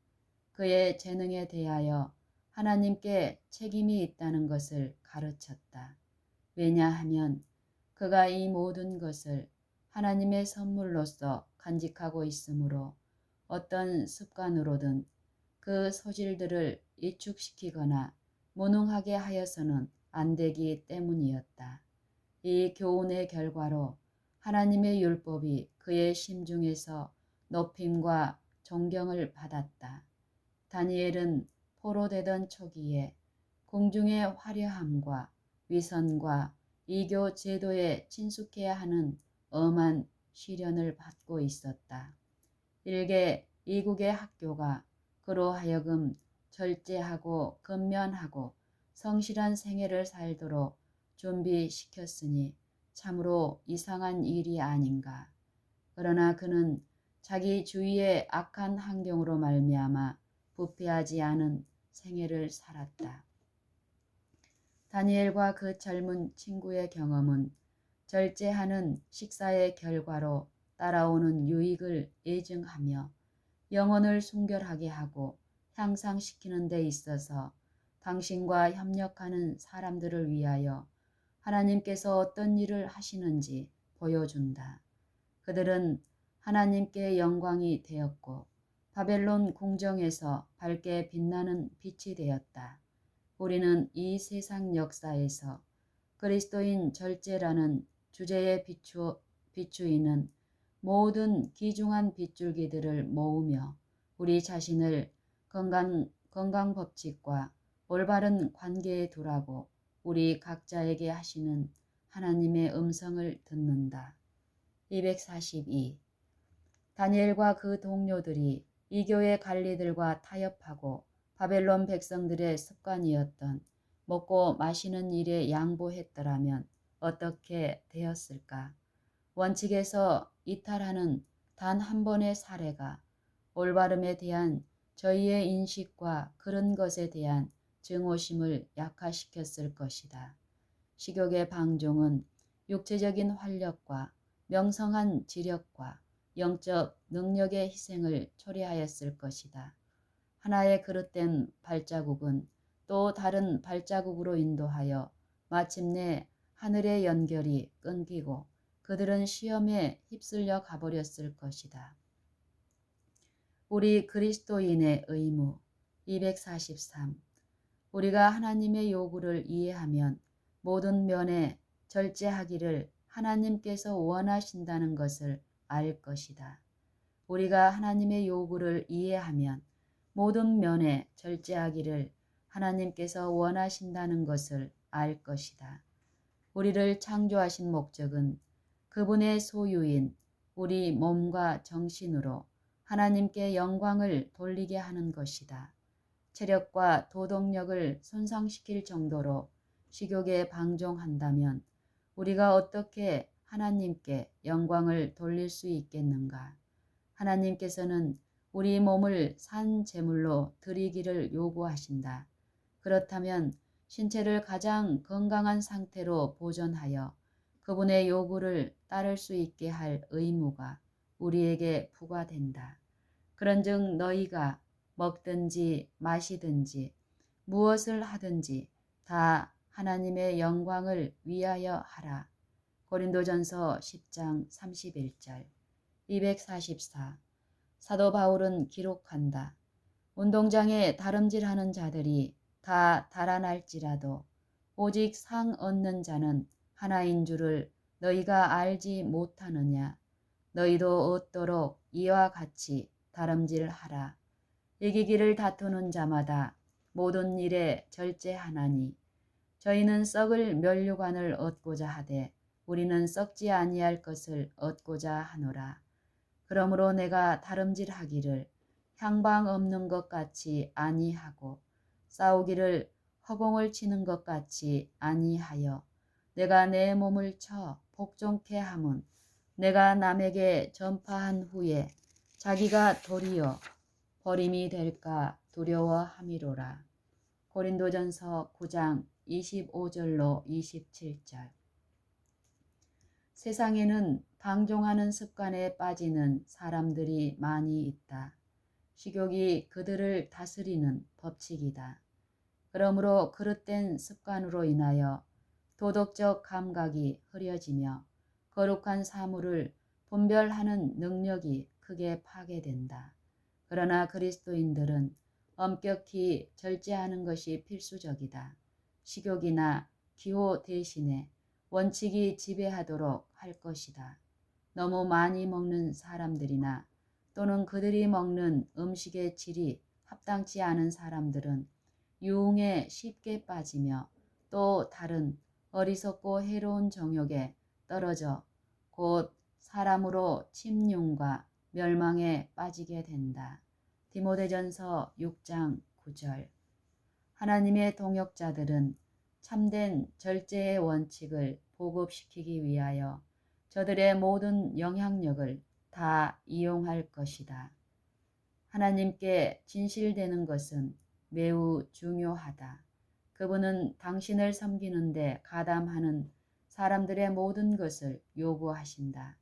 그의 재능에 대하여 하나님께 책임이 있다는 것을 가르쳤다. 왜냐하면 그가 이 모든 것을 하나님의 선물로서 간직하고 있으므로 어떤 습관으로든 그 소질들을 이축시키거나 무능하게 하여서는 안 되기 때문이었다. 이 교훈의 결과로 하나님의 율법이 그의 심중에서 높임과 존경을 받았다. 다니엘은 포로되던 초기에 궁중의 화려함과 위선과 이교 제도에 친숙해야 하는 엄한 시련을 받고 있었다. 일개 이국의 학교가 그로 하여금 절제하고 근면하고 성실한 생애를 살도록 준비시켰으니 참으로 이상한 일이 아닌가. 그러나 그는 자기 주위의 악한 환경으로 말미암아 부패하지 않은 생애를 살았다. 다니엘과 그 젊은 친구의 경험은 절제하는 식사의 결과로 따라오는 유익을 예증하며 영혼을 순결하게 하고 향상시키는 데 있어서 당신과 협력하는 사람들을 위하여 하나님께서 어떤 일을 하시는지 보여준다. 그들은 하나님께 영광이 되었고 바벨론 궁정에서 밝게 빛나는 빛이 되었다. 우리는 이 세상 역사에서 그리스도인 절제라는 주제에 비추이는 모든 귀중한 빗줄기들을 모으며 우리 자신을 건강 법칙과 올바른 관계에 두라고 우리 각자에게 하시는 하나님의 음성을 듣는다. 242. 다니엘과 그 동료들이 이교의 관리들과 타협하고 바벨론 백성들의 습관이었던 먹고 마시는 일에 양보했더라면 어떻게 되었을까? 원칙에서 이탈하는 단 한 번의 사례가 올바름에 대한 저희의 인식과 그런 것에 대한 증오심을 약화시켰을 것이다. 식욕의 방종은 육체적인 활력과 명성한 지력과 영적 능력의 희생을 초래하였을 것이다. 하나의 그릇된 발자국은 또 다른 발자국으로 인도하여 마침내 하늘의 연결이 끊기고 그들은 시험에 휩쓸려 가버렸을 것이다. 우리 그리스도인의 의무 243. 우리가 하나님의 요구를 이해하면 모든 면에 절제하기를 하나님께서 원하신다는 것을 알 것이다. 우리가 하나님의 요구를 이해하면 모든 면에 절제하기를 하나님께서 원하신다는 것을 알 것이다. 우리를 창조하신 목적은 그분의 소유인 우리 몸과 정신으로 하나님께 영광을 돌리게 하는 것이다. 체력과 도덕력을 손상시킬 정도로 식욕에 방종한다면 우리가 어떻게 하나님께 영광을 돌릴 수 있겠는가? 하나님께서는 우리 몸을 산 제물로 드리기를 요구하신다. 그렇다면 신체를 가장 건강한 상태로 보존하여 그분의 요구를 따를 수 있게 할 의무가 우리에게 부과된다. 그런즉 너희가 먹든지 마시든지 무엇을 하든지 다 하나님의 영광을 위하여 하라. 고린도전서 10장 31절. 244. 사도 바울은 기록한다. 운동장에 다름질하는 자들이 다 달아날지라도 오직 상 얻는 자는 하나인 줄을 너희가 알지 못하느냐. 너희도 얻도록 이와 같이 다름질하라. 이기기를 다투는 자마다 모든 일에 절제하나니 저희는 썩을 면류관을 얻고자 하되 우리는 썩지 아니할 것을 얻고자 하노라. 그러므로 내가 다름질하기를 향방 없는 것 같이 아니하고 싸우기를 허공을 치는 것 같이 아니하여 내가 내 몸을 쳐 복종케 함은 내가 남에게 전파한 후에 자기가 도리어 버림이 될까 두려워함이로라. 고린도전서 9장 25절로 27절. 세상에는 방종하는 습관에 빠지는 사람들이 많이 있다. 식욕이 그들을 다스리는 법칙이다. 그러므로 그릇된 습관으로 인하여 도덕적 감각이 흐려지며 거룩한 사물을 분별하는 능력이 크게 파괴된다. 그러나 그리스도인들은 엄격히 절제하는 것이 필수적이다. 식욕이나 기호 대신에 원칙이 지배하도록 할 것이다. 너무 많이 먹는 사람들이나 또는 그들이 먹는 음식의 질이 합당치 않은 사람들은 유흥에 쉽게 빠지며 또 다른 어리석고 해로운 정욕에 떨어져 곧 사람으로 침륜과 멸망에 빠지게 된다. 디모데전서 6장 9절. 하나님의 동역자들은 참된 절제의 원칙을 보급시키기 위하여 저들의 모든 영향력을 다 이용할 것이다. 하나님께 진실되는 것은 매우 중요하다. 그분은 당신을 섬기는데 가담하는 사람들의 모든 것을 요구하신다.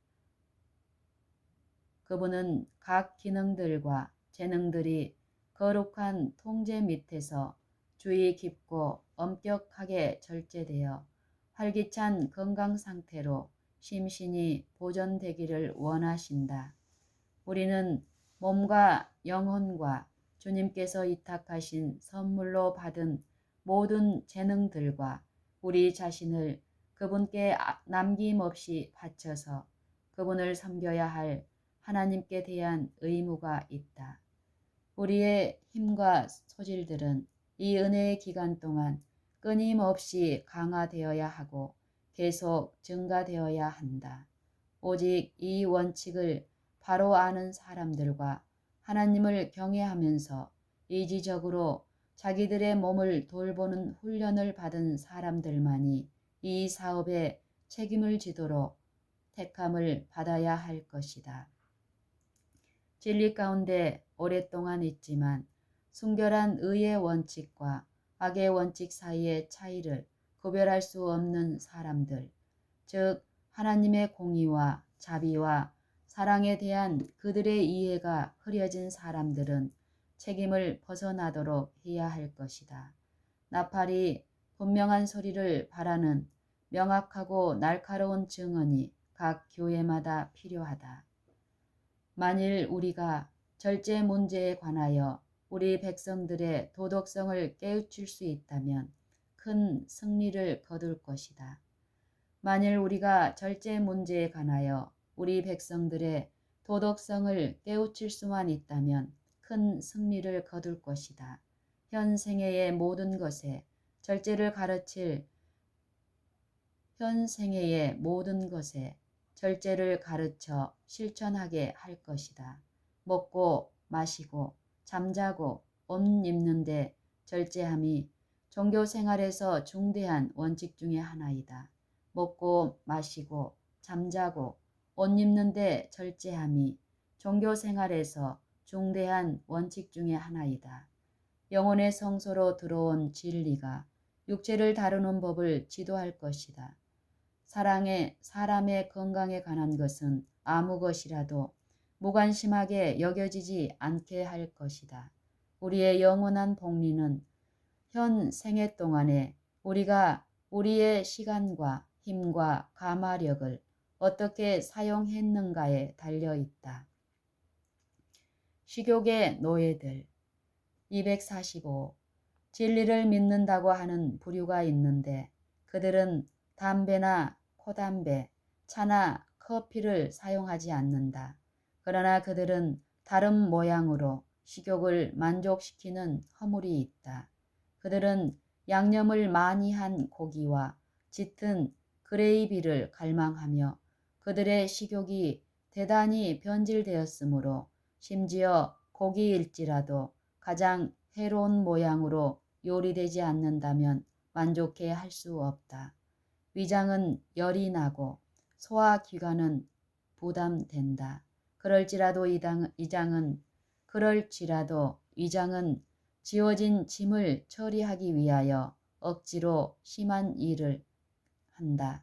그분은 각 기능들과 재능들이 거룩한 통제 밑에서 주의 깊고 엄격하게 절제되어 활기찬 건강 상태로 심신이 보존되기를 원하신다. 우리는 몸과 영혼과 주님께서 위탁하신 선물로 받은 모든 재능들과 우리 자신을 그분께 남김없이 바쳐서 그분을 섬겨야 할 하나님께 대한 의무가 있다. 우리의 힘과 소질들은 이 은혜의 기간 동안 끊임없이 강화되어야 하고 계속 증가되어야 한다. 오직 이 원칙을 바로 아는 사람들과 하나님을 경외하면서 이지적으로 자기들의 몸을 돌보는 훈련을 받은 사람들만이 이 사업에 책임을 지도록 택함을 받아야 할 것이다. 진리 가운데 오랫동안 있지만 순결한 의의 원칙과 악의 원칙 사이의 차이를 구별할 수 없는 사람들, 즉 하나님의 공의와 자비와 사랑에 대한 그들의 이해가 흐려진 사람들은 책임을 벗어나도록 해야 할 것이다. 나팔이 분명한 소리를 바라는 명확하고 날카로운 증언이 각 교회마다 필요하다. 만일 우리가 절제 문제에 관하여 우리 백성들의 도덕성을 깨우칠 수 있다면 큰 승리를 거둘 것이다. 만일 우리가 절제 문제에 관하여 우리 백성들의 도덕성을 깨우칠 수만 있다면 큰 승리를 거둘 것이다. 현 생애의 모든 것에 절제를 가르쳐 실천하게 할 것이다. 먹고 마시고 잠자고 옷 입는데 절제함이 종교 생활에서 중대한 원칙 중의 하나이다. 먹고 마시고 잠자고 옷 입는데 절제함이 종교 생활에서 중대한 원칙 중의 하나이다. 영혼의 성소로 들어온 진리가 육체를 다루는 법을 지도할 것이다. 사람의 건강에 관한 것은 아무 것이라도 무관심하게 여겨지지 않게 할 것이다. 우리의 영원한 복리는 현 생애 동안에 우리가 우리의 시간과 힘과 가마력을 어떻게 사용했는가에 달려 있다. 식욕의 노예들 245. 진리를 믿는다고 하는 부류가 있는데 그들은 담배나 코담배, 차나 커피를 사용하지 않는다. 그러나 그들은 다른 모양으로 식욕을 만족시키는 허물이 있다. 그들은 양념을 많이 한 고기와 짙은 그레이비를 갈망하며 그들의 식욕이 대단히 변질되었으므로 심지어 고기일지라도 가장 해로운 모양으로 요리되지 않는다면 만족해 할 수 없다. 위장은 열이 나고 소화기관은 부담된다. 그럴지라도 위장은 지워진 짐을 처리하기 위하여 억지로 심한 일을 한다.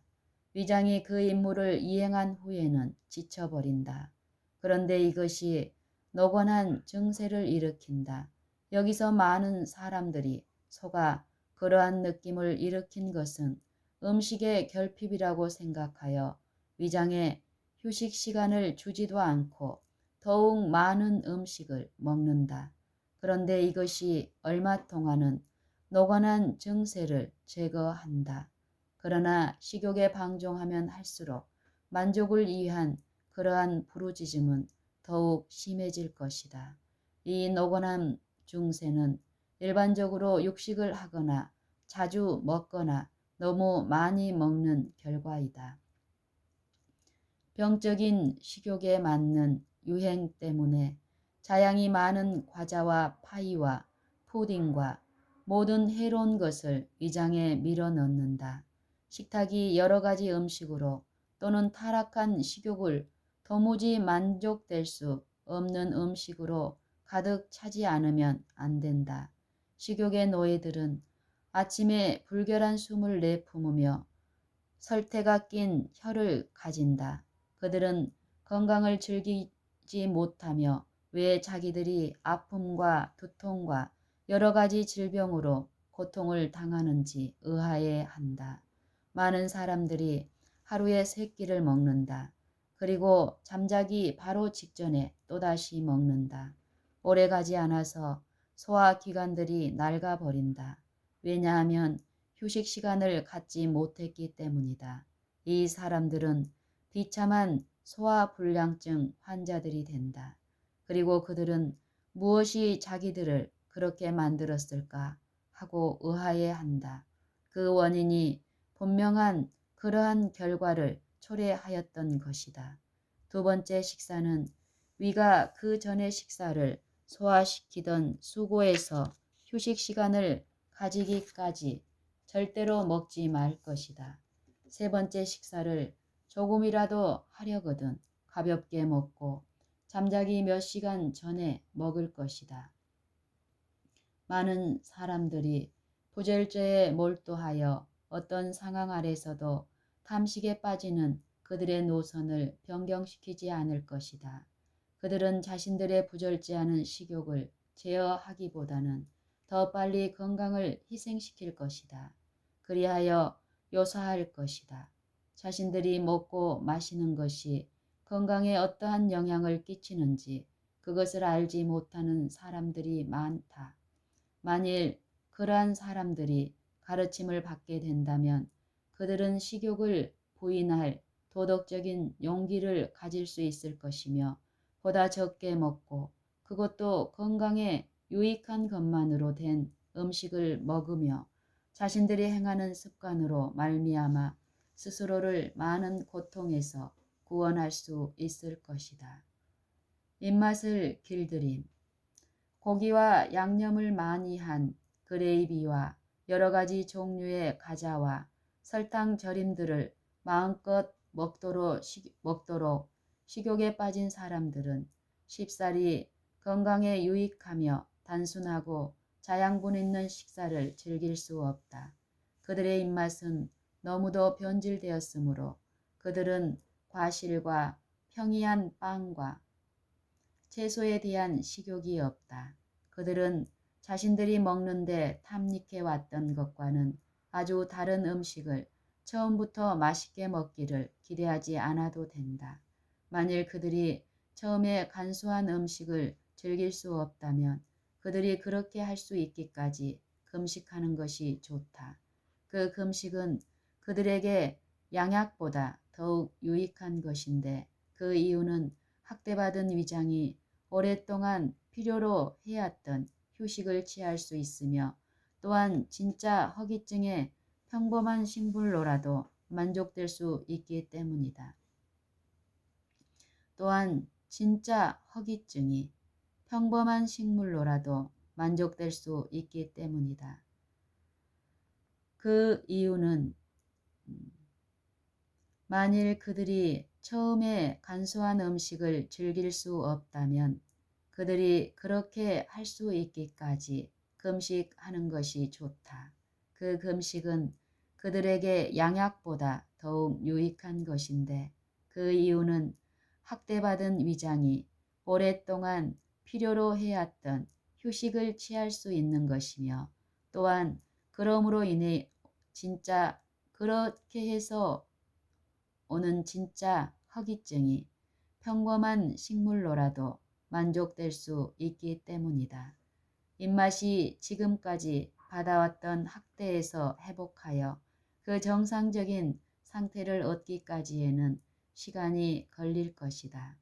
위장이 그 임무를 이행한 후에는 지쳐버린다. 그런데 이것이 노곤한 증세를 일으킨다. 여기서 많은 사람들이 속아 그러한 느낌을 일으킨 것은 음식의 결핍이라고 생각하여 위장에 휴식 시간을 주지도 않고 더욱 많은 음식을 먹는다. 그런데 이것이 얼마 동안은 노곤한 증세를 제거한다. 그러나 식욕에 방종하면 할수록 만족을 위한 그러한 부르짖음은 더욱 심해질 것이다. 이 노곤한 증세는 일반적으로 육식을 하거나 자주 먹거나 너무 많이 먹는 결과이다. 병적인 식욕에 맞는 유행 때문에 자양이 많은 과자와 파이와 푸딩과 모든 해로운 것을 위장에 밀어넣는다. 식탁이 여러 가지 음식으로 또는 타락한 식욕을 도무지 만족될 수 없는 음식으로 가득 차지 않으면 안 된다. 식욕의 노예들은 아침에 불결한 숨을 내뿜으며 설태가 낀 혀를 가진다. 그들은 건강을 즐기지 못하며 왜 자기들이 아픔과 두통과 여러 가지 질병으로 고통을 당하는지 의아해한다. 많은 사람들이 하루에 3끼를 먹는다. 그리고 잠자기 바로 직전에 또다시 먹는다. 오래가지 않아서 소화기관들이 낡아버린다. 왜냐하면 휴식 시간을 갖지 못했기 때문이다. 이 사람들은 비참한 소화불량증 환자들이 된다. 그리고 그들은 무엇이 자기들을 그렇게 만들었을까 하고 의아해한다. 그 원인이 분명한 그러한 결과를 초래하였던 것이다. 두 번째 식사는 위가 그 전의 식사를 소화시키던 수고에서 휴식 시간을 가지기까지 절대로 먹지 말 것이다. 세 번째 식사를 조금이라도 하려거든 가볍게 먹고 잠자기 몇 시간 전에 먹을 것이다. 많은 사람들이 부절제에 몰두하여 어떤 상황 아래서도 탐식에 빠지는 그들의 노선을 변경시키지 않을 것이다. 그들은 자신들의 부절제하는 식욕을 제어하기보다는 더 빨리 건강을 희생시킬 것이다. 그리하여 요사할 것이다. 자신들이 먹고 마시는 것이 건강에 어떠한 영향을 끼치는지 그것을 알지 못하는 사람들이 많다. 만일 그러한 사람들이 가르침을 받게 된다면 그들은 식욕을 부인할 도덕적인 용기를 가질 수 있을 것이며 보다 적게 먹고 그것도 건강에 유익한 것만으로 된 음식을 먹으며 자신들이 행하는 습관으로 말미암아 스스로를 많은 고통에서 구원할 수 있을 것이다. 입맛을 길들임 고기와 양념을 많이 한 그레이비와 여러 가지 종류의 과자와 설탕 절임들을 마음껏 먹도록 식욕에 빠진 사람들은 쉽사리 건강에 유익하며 단순하고 자양분 있는 식사를 즐길 수 없다. 그들의 입맛은 너무도 변질되었으므로 그들은 과실과 평이한 빵과 채소에 대한 식욕이 없다. 그들은 자신들이 먹는데 탐닉해 왔던 것과는 아주 다른 음식을 처음부터 맛있게 먹기를 기대하지 않아도 된다. 만일 그들이 처음에 간소한 음식을 즐길 수 없다면 그들이 그렇게 할 수 있기까지 금식하는 것이 좋다. 그 금식은 그들에게 양약보다 더욱 유익한 것인데 그 이유는 학대받은 위장이 오랫동안 필요로 해왔던 휴식을 취할 수 있으며 또한 진짜 허기증에 평범한 식물로라도 만족될 수 있기 때문이다. 또한 진짜 허기증이 평범한 식물로라도 만족될 수 있기 때문이다. 그 이유는 만일 그들이 처음에 간소한 음식을 즐길 수 없다면 그들이 그렇게 할 수 있기까지 금식하는 것이 좋다. 그 금식은 그들에게 양약보다 더욱 유익한 것인데 그 이유는 학대받은 위장이 오랫동안 필요로 해왔던 휴식을 취할 수 있는 것이며 또한 그러므로 인해 진짜 그렇게 해서 오는 진짜 허기증이 평범한 식물로라도 만족될 수 있기 때문이다. 입맛이 지금까지 받아왔던 학대에서 회복하여 그 정상적인 상태를 얻기까지에는 시간이 걸릴 것이다.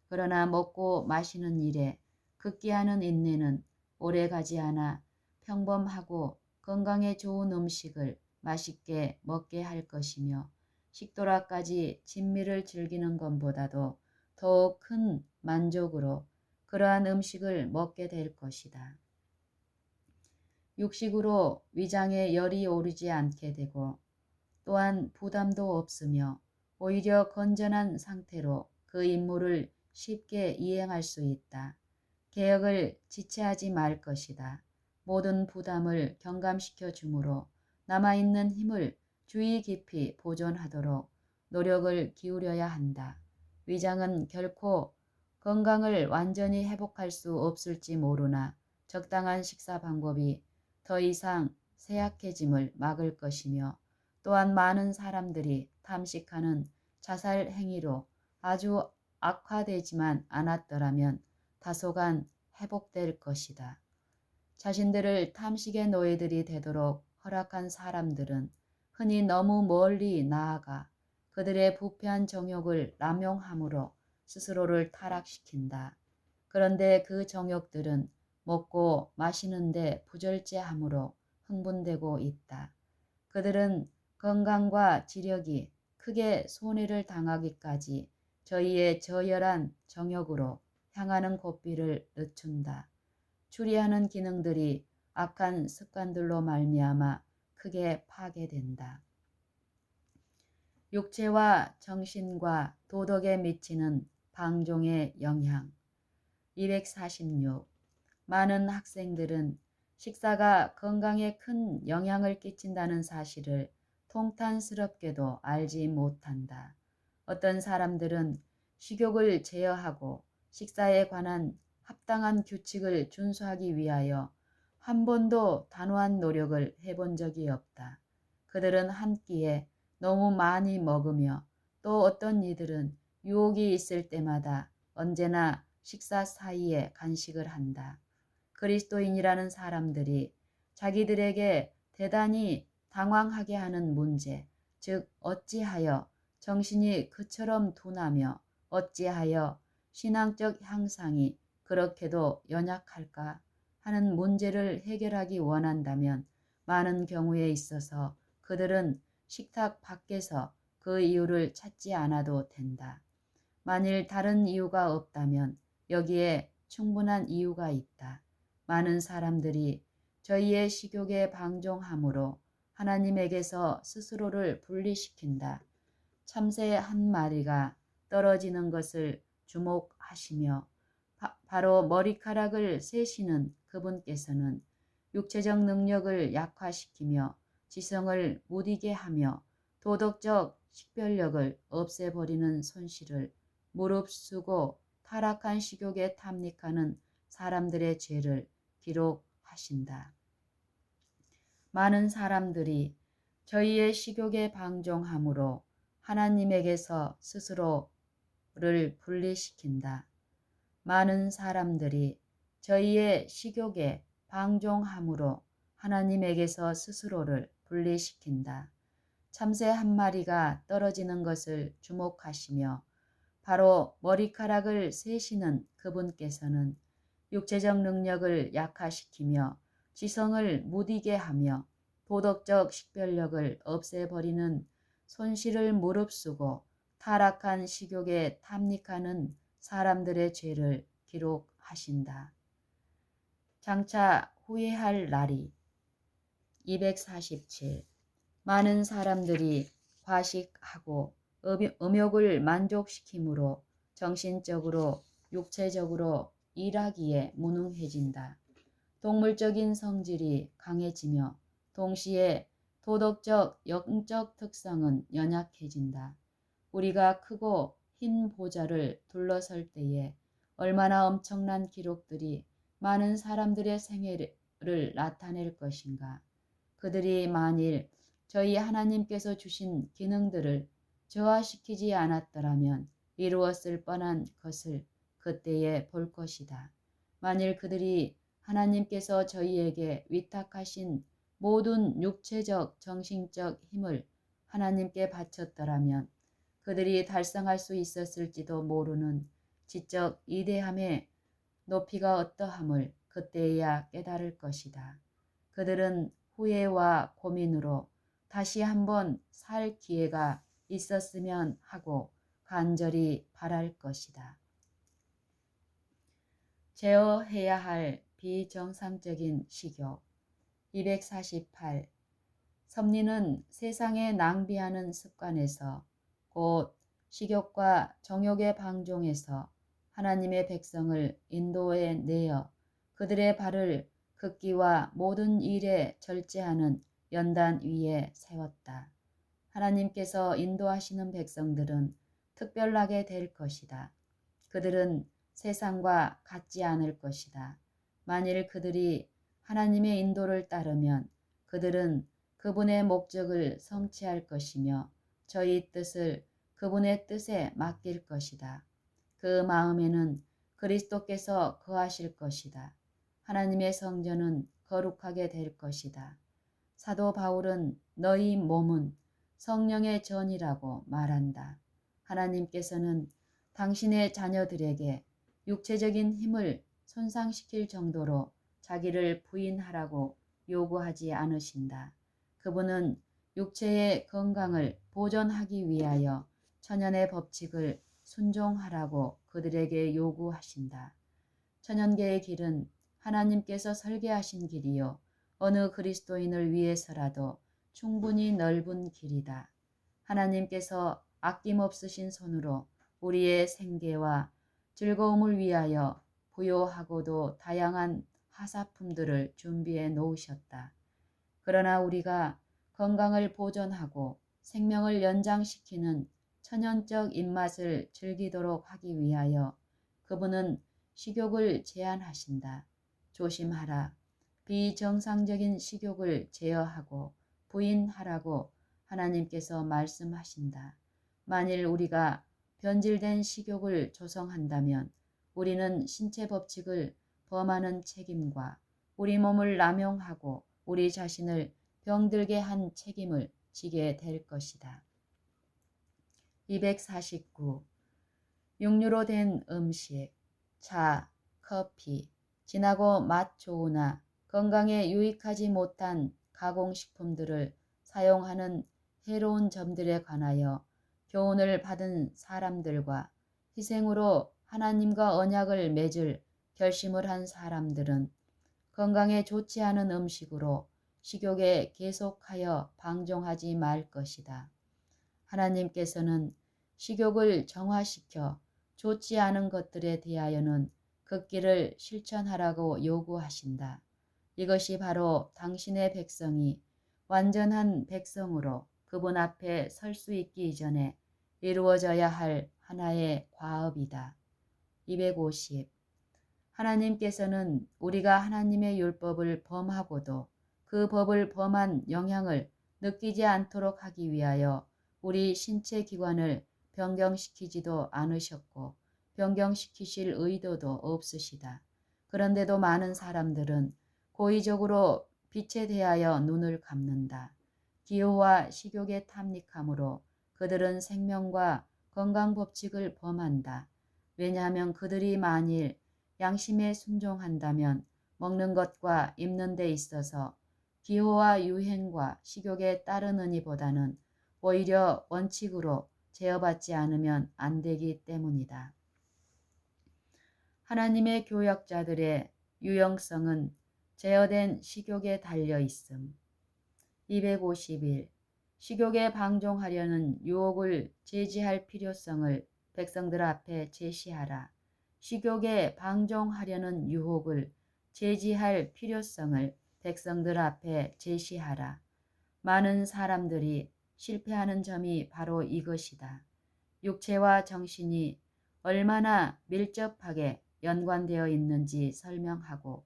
그러나 먹고 마시는 일에 극기하는 인내는 오래가지 않아 평범하고 건강에 좋은 음식을 맛있게 먹게 할 것이며 식도락까지 진미를 즐기는 것보다도 더욱 큰 만족으로 그러한 음식을 먹게 될 것이다. 육식으로 위장에 열이 오르지 않게 되고 또한 부담도 없으며 오히려 건전한 상태로 그 임무를 쉽게 이행할 수 있다. 개혁을 지체하지 말 것이다. 모든 부담을 경감시켜 주므로 남아있는 힘을 주의 깊이 보존하도록 노력을 기울여야 한다. 위장은 결코 건강을 완전히 회복할 수 없을지 모르나 적당한 식사 방법이 더 이상 쇠약해짐을 막을 것이며 또한 많은 사람들이 탐식하는 자살 행위로 아주 악화되지만 않았더라면 다소간 회복될 것이다. 자신들을 탐식의 노예들이 되도록 허락한 사람들은 흔히 너무 멀리 나아가 그들의 부패한 정욕을 남용함으로 스스로를 타락시킨다. 그런데 그 정욕들은 먹고 마시는데 부절제함으로 흥분되고 있다. 그들은 건강과 지력이 크게 손해를 당하기까지 저희의 저열한 정욕으로 향하는 고삐를 늦춘다. 추리하는 기능들이 악한 습관들로 말미암아 크게 파괴된다. 육체와 정신과 도덕에 미치는 방종의 영향. 246. 많은 학생들은 식사가 건강에 큰 영향을 끼친다는 사실을 통탄스럽게도 알지 못한다. 어떤 사람들은 식욕을 제어하고 식사에 관한 합당한 규칙을 준수하기 위하여 한 번도 단호한 노력을 해본 적이 없다. 그들은 한 끼에 너무 많이 먹으며 또 어떤 이들은 유혹이 있을 때마다 언제나 식사 사이에 간식을 한다. 그리스도인이라는 사람들이 자기들에게 대단히 당황하게 하는 문제, 즉 어찌하여 정신이 그처럼 둔하며 어찌하여 신앙적 향상이 그렇게도 연약할까 하는 문제를 해결하기 원한다면 많은 경우에 있어서 그들은 식탁 밖에서 그 이유를 찾지 않아도 된다. 만일 다른 이유가 없다면 여기에 충분한 이유가 있다. 많은 사람들이 저희의 식욕에 방종함으로 하나님에게서 스스로를 분리시킨다. 참새 한 마리가 떨어지는 것을 주목하시며 바로 머리카락을 세시는 그분께서는 육체적 능력을 약화시키며 지성을 무디게 하며 도덕적 식별력을 없애버리는 손실을 무릅쓰고 타락한 식욕에 탐닉하는 사람들의 죄를 기록하신다. 많은 사람들이 저희의 식욕에 방종함으로 하나님에게서 스스로를 분리시킨다. 많은 사람들이 저희의 식욕에 방종함으로 하나님에게서 스스로를 분리시킨다. 참새 한 마리가 떨어지는 것을 주목하시며 바로 머리카락을 세시는 그분께서는 육체적 능력을 약화시키며 지성을 무디게 하며 도덕적 식별력을 없애버리는 손실을 무릅쓰고 타락한 식욕에 탐닉하는 사람들의 죄를 기록하신다. 장차 후회할 날이. 247. 많은 사람들이 과식하고 음욕을 만족시키므로 정신적으로 육체적으로 일하기에 무능해진다. 동물적인 성질이 강해지며 동시에 도덕적 영적 특성은 연약해진다. 우리가 크고 흰 보좌를 둘러설 때에 얼마나 엄청난 기록들이 많은 사람들의 생애를 나타낼 것인가. 그들이 만일 저희 하나님께서 주신 기능들을 저하시키지 않았더라면 이루었을 뻔한 것을 그때에 볼 것이다. 만일 그들이 하나님께서 저희에게 위탁하신 모든 육체적, 정신적 힘을 하나님께 바쳤더라면 그들이 달성할 수 있었을지도 모르는 지적 이대함의 높이가 어떠함을 그때야 깨달을 것이다. 그들은 후회와 고민으로 다시 한번 살 기회가 있었으면 하고 간절히 바랄 것이다. 제어해야 할 비정상적인 식욕. 248. 섭리는 세상에 낭비하는 습관에서 곧 식욕과 정욕의 방종에서 하나님의 백성을 인도해 내어 그들의 발을 극기와 모든 일에 절제하는 연단 위에 세웠다. 하나님께서 인도하시는 백성들은 특별하게 될 것이다. 그들은 세상과 같지 않을 것이다. 만일 그들이 하나님의 인도를 따르면 그들은 그분의 목적을 성취할 것이며 저희 뜻을 그분의 뜻에 맡길 것이다. 그 마음에는 그리스도께서 거하실 것이다. 하나님의 성전은 거룩하게 될 것이다. 사도 바울은 너희 몸은 성령의 전이라고 말한다. 하나님께서는 당신의 자녀들에게 육체적인 힘을 손상시킬 정도로 자기를 부인하라고 요구하지 않으신다. 그분은 육체의 건강을 보존하기 위하여 천연의 법칙을 순종하라고 그들에게 요구하신다. 천연계의 길은 하나님께서 설계하신 길이요 어느 그리스도인을 위해서라도 충분히 넓은 길이다. 하나님께서 아낌없으신 손으로 우리의 생계와 즐거움을 위하여 부요하고도 다양한 하사품들을 준비해 놓으셨다. 그러나 우리가 건강을 보존하고 생명을 연장시키는 천연적 입맛을 즐기도록 하기 위하여 그분은 식욕을 제한하신다. 조심하라. 비정상적인 식욕을 제어하고 부인하라고 하나님께서 말씀하신다. 만일 우리가 변질된 식욕을 조성한다면 우리는 신체 법칙을 범하는 책임과 우리 몸을 남용하고 우리 자신을 병들게 한 책임을 지게 될 것이다. 249. 육류로 된 음식, 차, 커피, 진하고 맛 좋으나 건강에 유익하지 못한 가공식품들을 사용하는 해로운 점들에 관하여 교훈을 받은 사람들과 희생으로 하나님과 언약을 맺을 결심을 한 사람들은 건강에 좋지 않은 음식으로 식욕에 계속하여 방종하지 말 것이다. 하나님께서는 식욕을 정화시켜 좋지 않은 것들에 대하여는 그 길을 실천하라고 요구하신다. 이것이 바로 당신의 백성이 완전한 백성으로 그분 앞에 설 수 있기 이전에 이루어져야 할 하나의 과업이다. 250. 하나님께서는 우리가 하나님의 율법을 범하고도 그 법을 범한 영향을 느끼지 않도록 하기 위하여 우리 신체 기관을 변경시키지도 않으셨고 변경시키실 의도도 없으시다. 그런데도 많은 사람들은 고의적으로 빛에 대하여 눈을 감는다. 기호와 식욕의 탐닉함으로 그들은 생명과 건강 법칙을 범한다. 왜냐하면 그들이 만일 양심에 순종한다면 먹는 것과 입는 데 있어서 기호와 유행과 식욕에 따르느니보다는 오히려 원칙으로 제어받지 않으면 안 되기 때문이다. 하나님의 교역자들의 유용성은 제어된 식욕에 달려 있음. 251. 식욕에 방종하려는 유혹을 제지할 필요성을 백성들 앞에 제시하라. 식욕에 방종하려는 유혹을 제지할 필요성을 백성들 앞에 제시하라. 많은 사람들이 실패하는 점이 바로 이것이다. 육체와 정신이 얼마나 밀접하게 연관되어 있는지 설명하고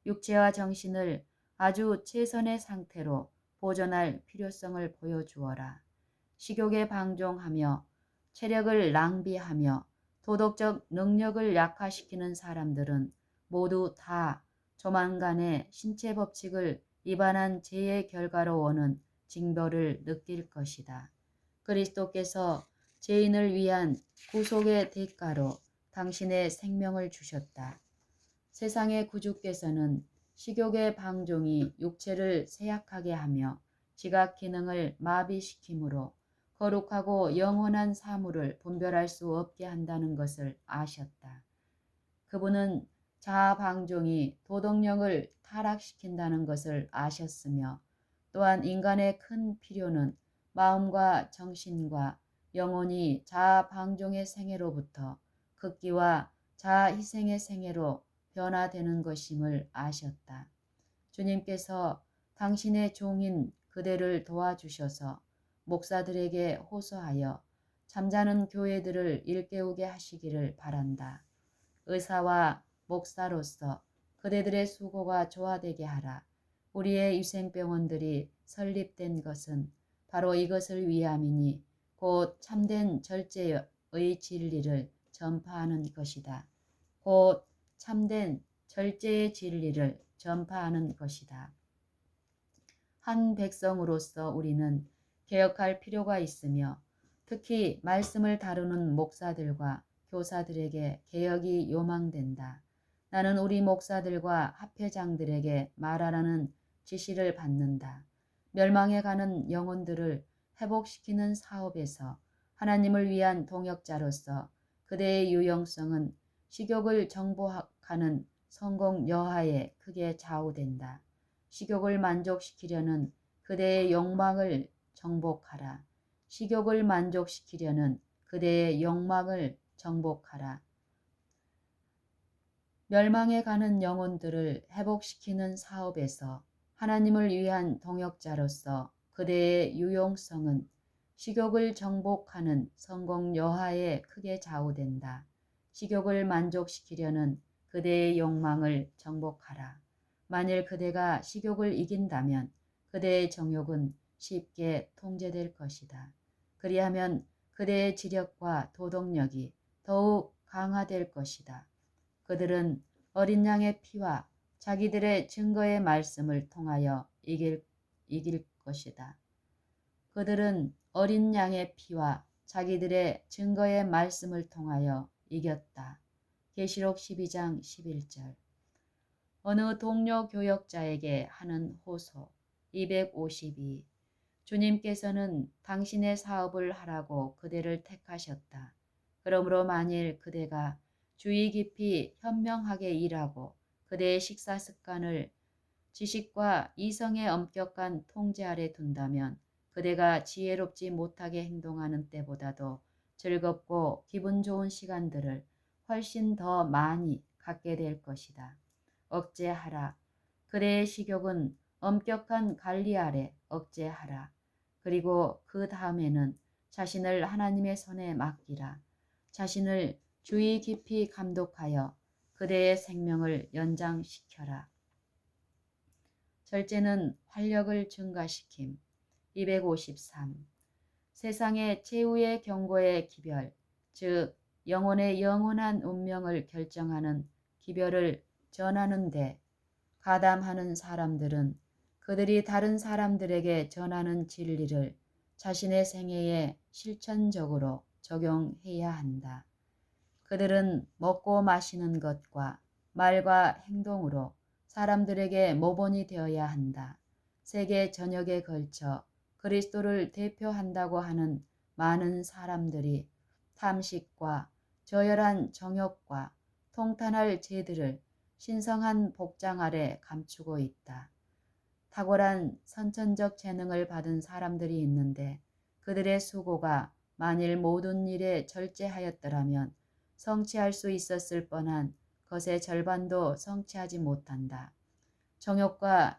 육체와 정신을 아주 최선의 상태로 보존할 필요성을 보여주어라. 식욕에 방종하며 체력을 낭비하며 도덕적 능력을 약화시키는 사람들은 모두 다 조만간에 신체 법칙을 위반한 죄의 결과로 오는 징벌을 느낄 것이다. 그리스도께서 죄인을 위한 구속의 대가로 당신의 생명을 주셨다. 세상의 구주께서는 식욕의 방종이 육체를 쇠약하게 하며 지각 기능을 마비시키므로 거룩하고 영원한 사물을 분별할 수 없게 한다는 것을 아셨다. 그분은 자아 방종이 도덕력을 타락시킨다는 것을 아셨으며 또한 인간의 큰 필요는 마음과 정신과 영혼이 자아 방종의 생애로부터 극기와 자아 희생의 생애로 변화되는 것임을 아셨다. 주님께서 당신의 종인 그대를 도와주셔서 목사들에게 호소하여 잠자는 교회들을 일깨우게 하시기를 바란다. 의사와 목사로서 그대들의 수고가 조화되게 하라. 우리의 위생병원들이 설립된 것은 바로 이것을 위함이니 곧 참된 절제의 진리를 전파하는 것이다. 곧 참된 절제의 진리를 전파하는 것이다. 한 백성으로서 우리는 개혁할 필요가 있으며 특히 말씀을 다루는 목사들과 교사들에게 개혁이 요망된다. 나는 우리 목사들과 합회장들에게 말하라는 지시를 받는다. 멸망해 가는 영혼들을 회복시키는 사업에서 하나님을 위한 동역자로서 그대의 유용성은 식욕을 정복하는 성공 여하에 크게 좌우된다. 식욕을 만족시키려는 그대의 욕망을 정복하라. 식욕을 만족시키려는 그대의 욕망을 정복하라. 멸망해 가는 영혼들을 회복시키는 사업에서 하나님을 위한 동역자로서 그대의 유용성은 식욕을 정복하는 성공 여하에 크게 좌우된다. 식욕을 만족시키려는 그대의 욕망을 정복하라. 만일 그대가 식욕을 이긴다면 그대의 정욕은 쉽게 통제될 것이다. 그리하면 그대의 지력과 도덕력이 더욱 강화될 것이다. 그들은 어린 양의 피와 자기들의 증거의 말씀을 통하여 이길 것이다. 그들은 어린 양의 피와 자기들의 증거의 말씀을 통하여 이겼다. 계시록 12장 11절. 어느 동료 교역자에게 하는 호소 252. 주님께서는 당신의 사업을 하라고 그대를 택하셨다. 그러므로 만일 그대가 주의 깊이 현명하게 일하고 그대의 식사 습관을 지식과 이성의 엄격한 통제 아래 둔다면 그대가 지혜롭지 못하게 행동하는 때보다도 즐겁고 기분 좋은 시간들을 훨씬 더 많이 갖게 될 것이다. 억제하라. 그대의 식욕은 엄격한 관리 아래 억제하라. 그리고 그 다음에는 자신을 하나님의 손에 맡기라. 자신을 주의 깊이 감독하여 그대의 생명을 연장시켜라. 절제는 활력을 증가시킴. 253. 세상의 최후의 경고의 기별, 즉 영혼의 영원한 운명을 결정하는 기별을 전하는데 가담하는 사람들은 그들이 다른 사람들에게 전하는 진리를 자신의 생애에 실천적으로 적용해야 한다. 그들은 먹고 마시는 것과 말과 행동으로 사람들에게 모본이 되어야 한다. 세계 전역에 걸쳐 그리스도를 대표한다고 하는 많은 사람들이 탐식과 저열한 정욕과 통탄할 죄들을 신성한 복장 아래 감추고 있다. 탁월한 선천적 재능을 받은 사람들이 있는데 그들의 수고가 만일 모든 일에 절제하였더라면 성취할 수 있었을 뻔한 것의 절반도 성취하지 못한다. 정욕과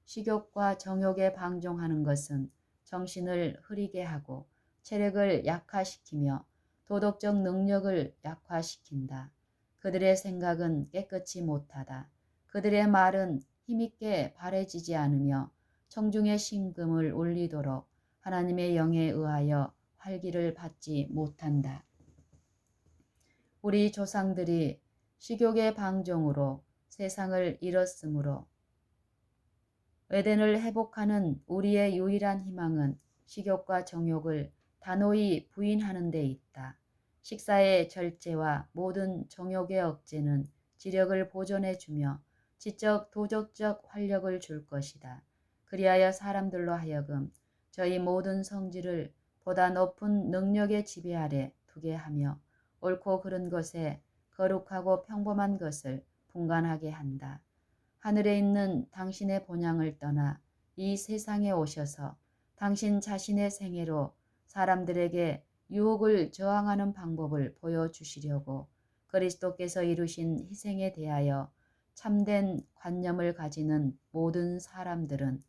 식욕과 정욕에 방종하는 것은 정신을 흐리게 하고 체력을 약화시키며 도덕적 능력을 약화시킨다. 그들의 생각은 깨끗이 못하다. 그들의 말은 힘있게 바래지지 않으며 청중의 심금을 울리도록 하나님의 영에 의하여 활기를 받지 못한다. 우리 조상들이 식욕의 방종으로 세상을 잃었으므로 에덴을 회복하는 우리의 유일한 희망은 식욕과 정욕을 단호히 부인하는 데 있다. 식사의 절제와 모든 정욕의 억제는 지력을 보존해주며 지적 도덕적 활력을 줄 것이다. 그리하여 사람들로 하여금 저희 모든 성질을 보다 높은 능력의 지배 아래 두게 하며 옳고 그른 것에 거룩하고 평범한 것을 분간하게 한다. 하늘에 있는 당신의 본향을 떠나 이 세상에 오셔서 당신 자신의 생애로 사람들에게 유혹을 저항하는 방법을 보여주시려고 그리스도께서 이루신 희생에 대하여 참된 관념을 가지는 모든 사람들은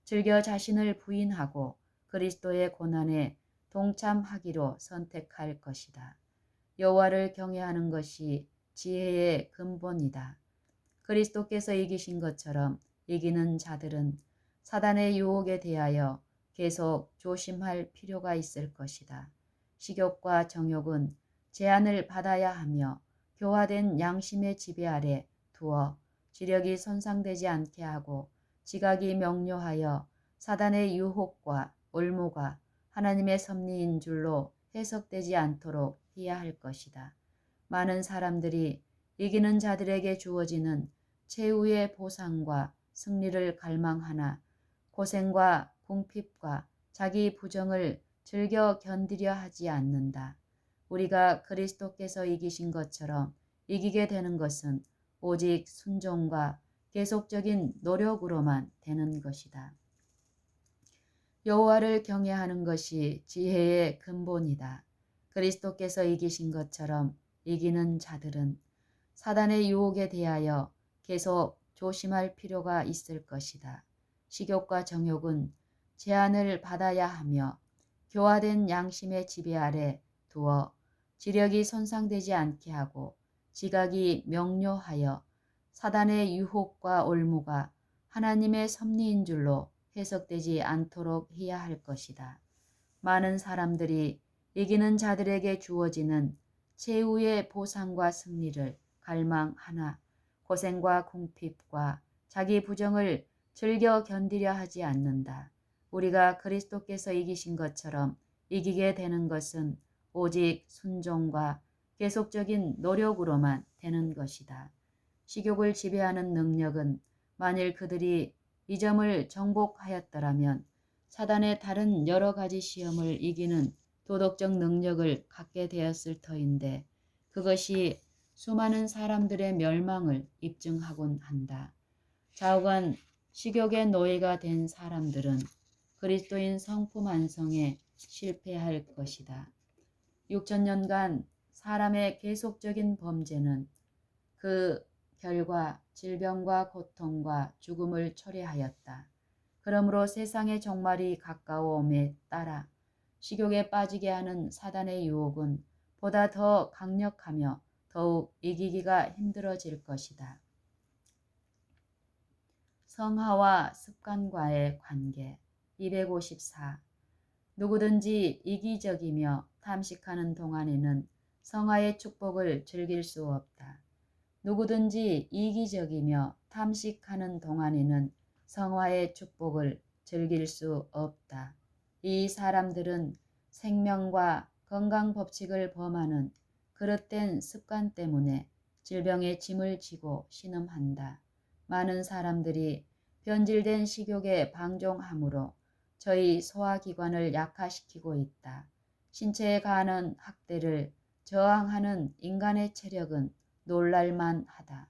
즐겨 자신을 부인하고 그리스도의 고난에 동참하기로 선택할 것이다. 여호와를 경외하는 것이 지혜의 근본이다. 그리스도께서 이기신 것처럼 이기는 자들은 사단의 유혹에 대하여 계속 조심할 필요가 있을 것이다. 식욕과 정욕은 제한을 받아야 하며 교화된 양심의 지배 아래 두어 지력이 손상되지 않게 하고 지각이 명료하여 사단의 유혹과 올무가 하나님의 섭리인 줄로 해석되지 않도록 해야 할 것이다. 많은 사람들이 이기는 자들에게 주어지는 최후의 보상과 승리를 갈망하나 고생과 궁핍과 자기 부정을 즐겨 견디려 하지 않는다. 우리가 그리스도께서 이기신 것처럼 이기게 되는 것은 오직 순종과 계속적인 노력으로만 되는 것이다. 여호와를 경외하는 것이 지혜의 근본이다. 그리스도께서 이기신 것처럼 이기는 자들은 사단의 유혹에 대하여 계속 조심할 필요가 있을 것이다. 식욕과 정욕은 제한을 받아야 하며 교화된 양심의 지배 아래 두어 지력이 손상되지 않게 하고 지각이 명료하여 사단의 유혹과 올무가 하나님의 섭리인 줄로 해석되지 않도록 해야 할 것이다. 많은 사람들이 이기는 자들에게 주어지는 최후의 보상과 승리를 갈망하나 고생과 궁핍과 자기 부정을 즐겨 견디려 하지 않는다. 우리가 그리스도께서 이기신 것처럼 이기게 되는 것은 오직 순종과 계속적인 노력으로만 되는 것이다. 식욕을 지배하는 능력은 만일 그들이 이 점을 정복하였더라면 사단의 다른 여러 가지 시험을 이기는 도덕적 능력을 갖게 되었을 터인데 그것이 수많은 사람들의 멸망을 입증하곤 한다. 좌우간 식욕의 노예가 된 사람들은 그리스도인 성품 완성에 실패할 것이다. 6천년간 사람의 계속적인 범죄는 그 결과 질병과 고통과 죽음을 초래하였다. 그러므로 세상의 종말이 가까워옴에 따라 식욕에 빠지게 하는 사단의 유혹은 보다 더 강력하며 더욱 이기기가 힘들어질 것이다. 성화와 습관과의 관계 254. 누구든지 이기적이며 탐식하는 동안에는 성화의 축복을 즐길 수 없다. 누구든지 이기적이며 탐식하는 동안에는 성화의 축복을 즐길 수 없다. 이 사람들은 생명과 건강 법칙을 범하는 그릇된 습관 때문에 질병의 짐을 지고 신음한다. 많은 사람들이 변질된 식욕에 방종함으로 저희 소화기관을 약화시키고 있다. 신체에 가하는 학대를 저항하는 인간의 체력은 놀랄만 하다.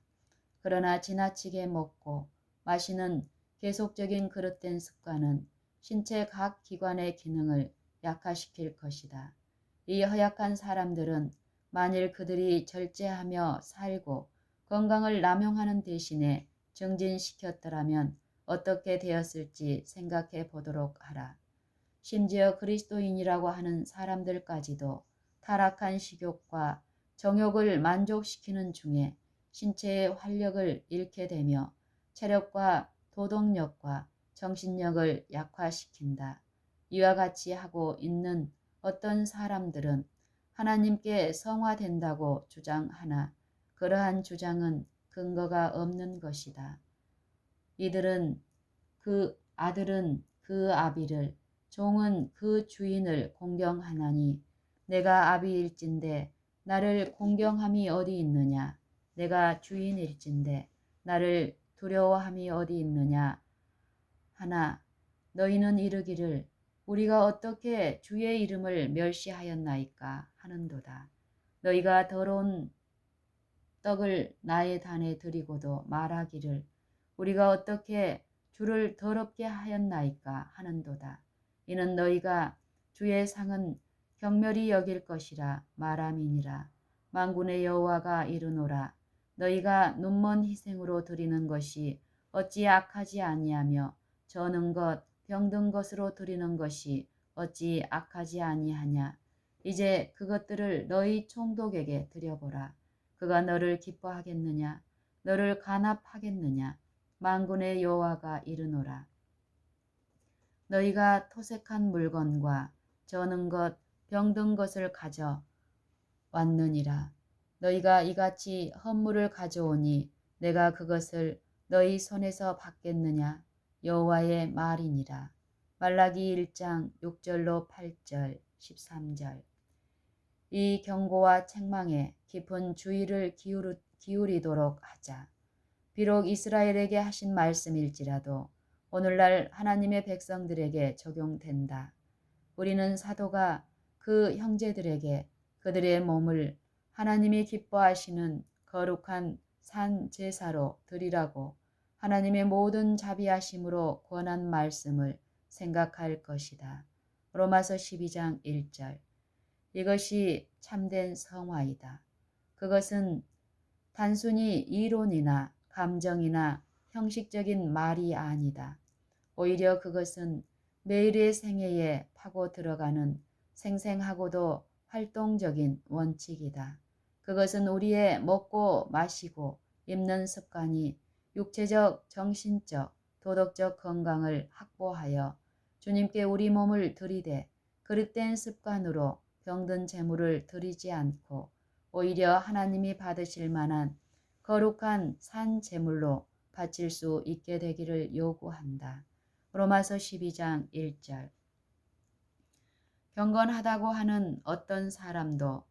그러나 지나치게 먹고 마시는 계속적인 그릇된 습관은 신체 각 기관의 기능을 약화시킬 것이다. 이 허약한 사람들은 만일 그들이 절제하며 살고 건강을 남용하는 대신에 정진시켰더라면 어떻게 되었을지 생각해 보도록 하라. 심지어 그리스도인이라고 하는 사람들까지도 타락한 식욕과 정욕을 만족시키는 중에 신체의 활력을 잃게 되며 체력과 도덕력과 정신력을 약화시킨다. 이와 같이 하고 있는 어떤 사람들은 하나님께 성화된다고 주장하나 그러한 주장은 근거가 없는 것이다. 이들은 아들은 그 아비를 종은 그 주인을 공경하나니 내가 아비일진데 나를 공경함이 어디 있느냐 내가 주인일진데 나를 두려워함이 어디 있느냐 하나 너희는 이르기를 우리가 어떻게 주의 이름을 멸시하였나이까 하는도다. 너희가 더러운 떡을 나의 단에 드리고도 말하기를 우리가 어떻게 주를 더럽게 하였나이까 하는도다. 이는 너희가 주의 상은 경멸히 여길 것이라 말함이니라. 만군의 여호와가 이르노라. 너희가 눈먼 희생으로 드리는 것이 어찌 악하지 아니하며 저는 것 병든 것으로 드리는 것이 어찌 악하지 아니하냐. 이제 그것들을 너희 총독에게 드려보라. 그가 너를 기뻐하겠느냐 너를 간합하겠느냐. 만군의 여호와가 이르노라. 너희가 토색한 물건과 저는 것 병든 것을 가져 왔느니라. 너희가 이같이 헌물을 가져오니 내가 그것을 너희 손에서 받겠느냐. 여호와의 말이니라. 말라기 1장 6절로 8절 13절. 이 경고와 책망에 깊은 주의를 기울이도록 하자. 비록 이스라엘에게 하신 말씀일지라도 오늘날 하나님의 백성들에게 적용된다. 우리는 사도가 그 형제들에게 그들의 몸을 하나님이 기뻐하시는 거룩한 산 제사로 드리라고 하나님의 모든 자비하심으로 권한 말씀을 생각할 것이다. 로마서 12장 1절. 이것이 참된 성화이다. 그것은 단순히 이론이나 감정이나 형식적인 말이 아니다. 오히려 그것은 매일의 생애에 파고 들어가는 생생하고도 활동적인 원칙이다. 그것은 우리의 먹고 마시고 입는 습관이 육체적, 정신적, 도덕적 건강을 확보하여 주님께 우리 몸을 들이대 그릇된 습관으로 병든 재물을 드리지 않고 오히려 하나님이 받으실 만한 거룩한 산 제물로 바칠 수 있게 되기를 요구한다. 로마서 12장 1절. 경건하다고 하는 어떤 사람도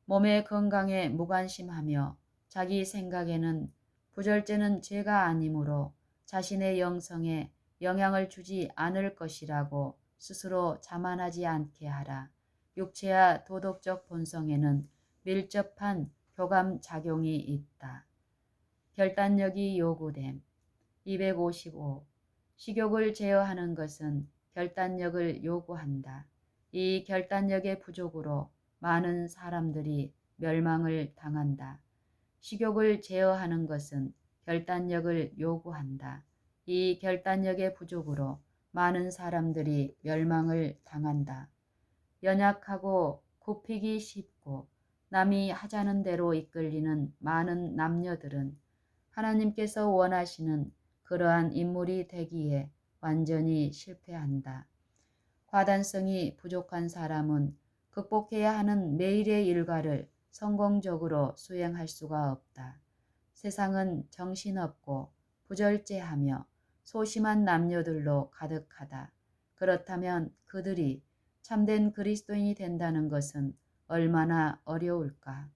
몸의 건강에 무관심하며 자기 생각에는 부절제는 죄가 아니므로 자신의 영성에 영향을 주지 않을 것이라고 스스로 자만하지 않게 하라. 육체와 도덕적 본성에는 밀접한 교감 작용이 있다. 결단력이 요구됨. 255. 식욕을 제어하는 것은 결단력을 요구한다. 이 결단력의 부족으로 많은 사람들이 멸망을 당한다. 식욕을 제어하는 것은 결단력을 요구한다. 이 결단력의 부족으로 많은 사람들이 멸망을 당한다. 연약하고 굽히기 쉽고 남이 하자는 대로 이끌리는 많은 남녀들은 하나님께서 원하시는 그러한 인물이 되기에 완전히 실패한다. 과단성이 부족한 사람은 극복해야 하는 매일의 일과를 성공적으로 수행할 수가 없다. 세상은 정신없고 부절제하며 소심한 남녀들로 가득하다. 그렇다면 그들이 참된 그리스도인이 된다는 것은 얼마나 어려울까?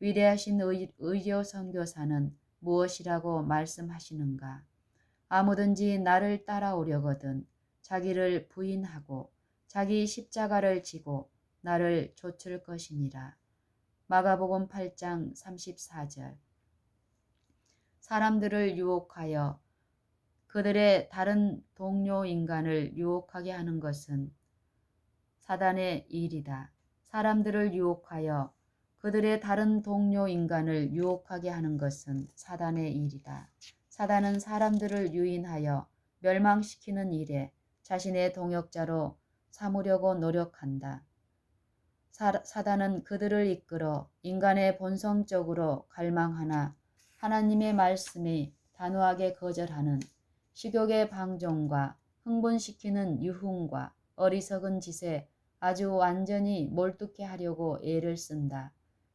위대하신 의료 선교사는 무엇이라고 말씀하시는가? 아무든지 나를 따라오려거든 자기를 부인하고 자기 십자가를 지고 나를 좇을 것이니라. 마가복음 8장 34절. 사람들을 유혹하여 그들의 다른 동료 인간을 유혹하게 하는 것은 사단의 일이다. 사람들을 유혹하여 그들의 다른 동료 인간을 유혹하게 하는 것은 사단의 일이다. 사단은 사람들을 유인하여 멸망시키는 일에 자신의 동역자로 삼으려고 노력한다. 사단은 그들을 이끌어 인간의 본성적으로 갈망하나 하나님의 말씀이 단호하게 거절하는 식욕의 방종과 흥분시키는 유흥과 어리석은 짓에 아주 완전히 몰두케 하려고 애를 쓴다.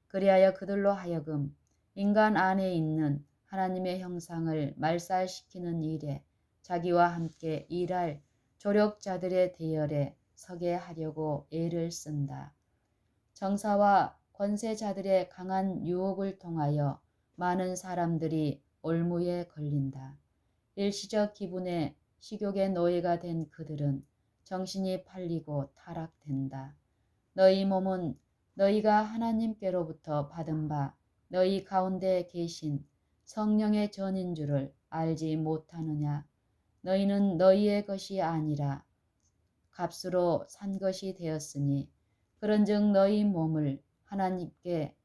그리하여 그들로 하여금 인간 안에 있는 하나님의 형상을 말살시키는 일에 자기와 함께 일할 조력자들의 대열에 서게 하려고 애를 쓴다. 정사와 권세자들의 강한 유혹을 통하여 많은 사람들이 올무에 걸린다. 일시적 기분에 식욕의 노예가 된 그들은 정신이 팔리고 타락된다. 너희 몸은 너희가 하나님께로부터 받은 바 너희 가운데 계신 성령의 전인 줄을 알지 못하느냐. 너희는 너희의 것이 아니라 값으로 산 것이 되었으니 그런즉 너희 몸을 하나님께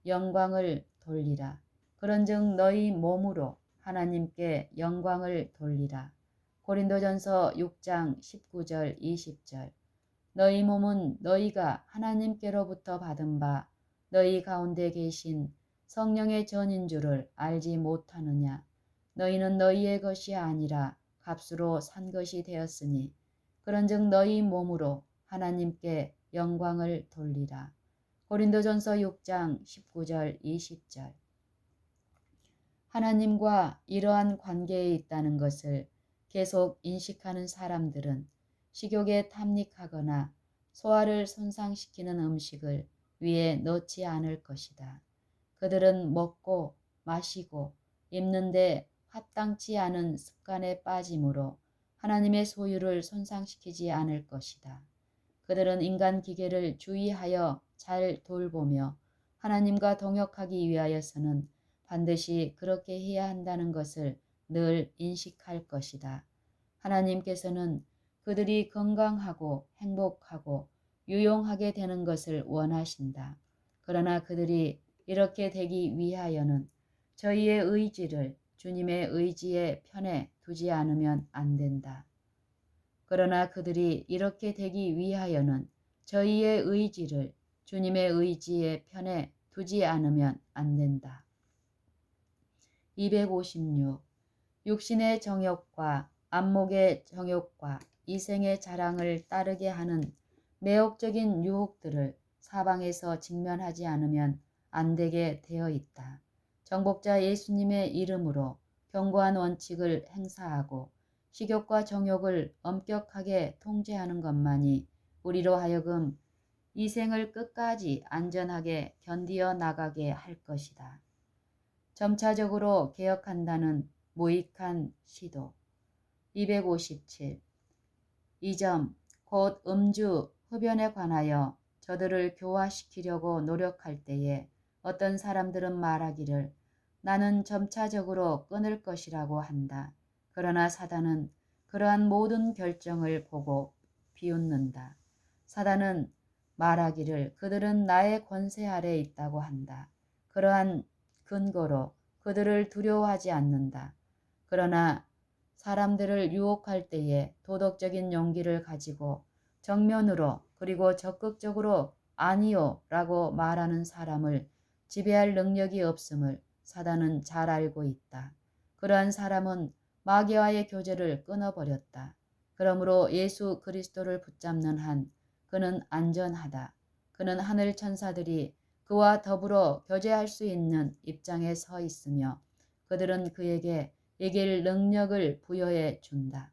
영광을 돌리라. 그런즉 너희 몸으로 하나님께 영광을 돌리라. 고린도전서 6장 19절 20절. 너희 몸은 너희가 하나님께로부터 받은 바 너희 가운데 계신 성령의 전인 줄을 알지 못하느냐. 너희는 너희의 것이 아니라 값으로 산 것이 되었으니 그런즉 너희 몸으로 하나님께 영광을 돌리라. 고린도전서 6장 19절 20절. 하나님과 이러한 관계에 있다는 것을 계속 인식하는 사람들은 식욕에 탐닉하거나 소화를 손상시키는 음식을 위에 넣지 않을 것이다. 그들은 먹고 마시고 입는데 합당치 않은 습관에 빠짐으로 하나님의 소유를 손상시키지 않을 것이다. 그들은 인간 기계를 주의하여 잘 돌보며 하나님과 동역하기 위하여서는 반드시 그렇게 해야 한다는 것을 늘 인식할 것이다. 하나님께서는 그들이 건강하고 행복하고 유용하게 되는 것을 원하신다. 그러나 그들이 이렇게 되기 위하여는 저희의 의지를 주님의 의지의 편에 두지 않으면 안 된다. 그러나 그들이 이렇게 되기 위하여는 저희의 의지를 주님의 의지의 편에 두지 않으면 안 된다. 256. 육신의 정욕과 안목의 정욕과 이생의 자랑을 따르게 하는 매혹적인 유혹들을 사방에서 직면하지 않으면 안 되게 되어 있다. 정복자 예수님의 이름으로 견고한 원칙을 행사하고 식욕과 정욕을 엄격하게 통제하는 것만이 우리로 하여금 이 생을 끝까지 안전하게 견디어 나가게 할 것이다. 점차적으로 개혁한다는 무익한 시도. 257. 이 점, 곧 음주, 흡연에 관하여 저들을 교화시키려고 노력할 때에 어떤 사람들은 말하기를 나는 점차적으로 끊을 것이라고 한다. 그러나 사단은 그러한 모든 결정을 보고 비웃는다. 사단은 말하기를 그들은 나의 권세 아래에 있다고 한다. 그러한 근거로 그들을 두려워하지 않는다. 그러나 사람들을 유혹할 때에 도덕적인 용기를 가지고 정면으로 그리고 적극적으로 아니요 라고 말하는 사람을 지배할 능력이 없음을 사단은 잘 알고 있다. 그러한 사람은 마귀와의 교제를 끊어버렸다. 그러므로 예수 그리스도를 붙잡는 한 그는 안전하다. 그는 하늘 천사들이 그와 더불어 교제할 수 있는 입장에 서 있으며 그들은 그에게 이길 능력을 부여해 준다.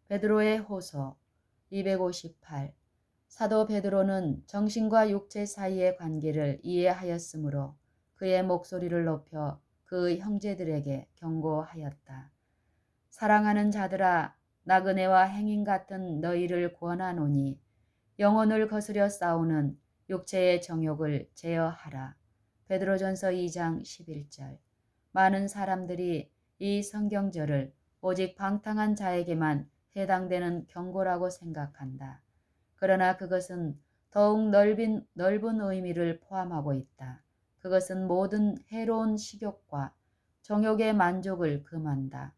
베드로의 호소 258. 사도 베드로는 정신과 육체 사이의 관계를 이해하였으므로 그의 목소리를 높여 그 형제들에게 경고하였다. 사랑하는 자들아, 나그네와 행인 같은 너희를 권하노니 영혼을 거스려 싸우는 육체의 정욕을 제어하라. 베드로전서 2장 11절. 많은 사람들이 이 성경절을 오직 방탕한 자에게만 해당되는 경고라고 생각한다. 그러나 그것은 더욱 넓은 의미를 포함하고 있다. 그것은 모든 해로운 식욕과 정욕의 만족을 금한다.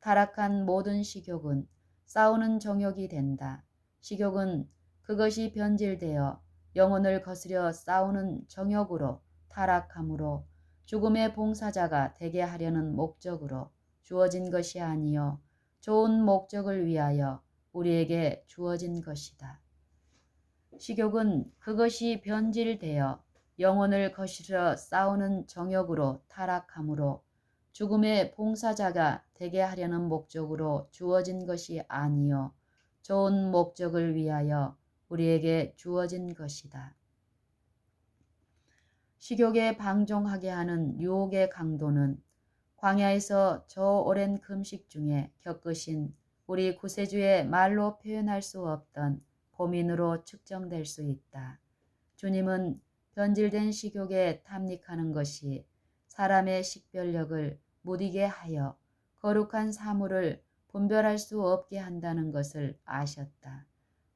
타락한 모든 식욕은 싸우는 정욕이 된다. 식욕은 그것이 변질되어 영혼을 거스려 싸우는 정욕으로 타락함으로 죽음의 봉사자가 되게 하려는 목적으로 주어진 것이 아니요 좋은 목적을 위하여 우리에게 주어진 것이다. 식욕은 그것이 변질되어 영혼을 거스려 싸우는 정욕으로 타락함으로 죽음의 봉사자가 되게 하려는 목적으로 주어진 것이 아니요 좋은 목적을 위하여 우리에게 주어진 것이다. 식욕에 방종하게 하는 유혹의 강도는 광야에서 저 오랜 금식 중에 겪으신 우리 구세주의 말로 표현할 수 없던 고민으로 측정될 수 있다. 주님은 변질된 식욕에 탐닉하는 것이 사람의 식별력을 무디게 하여 거룩한 사물을 분별할 수 없게 한다는 것을 아셨다.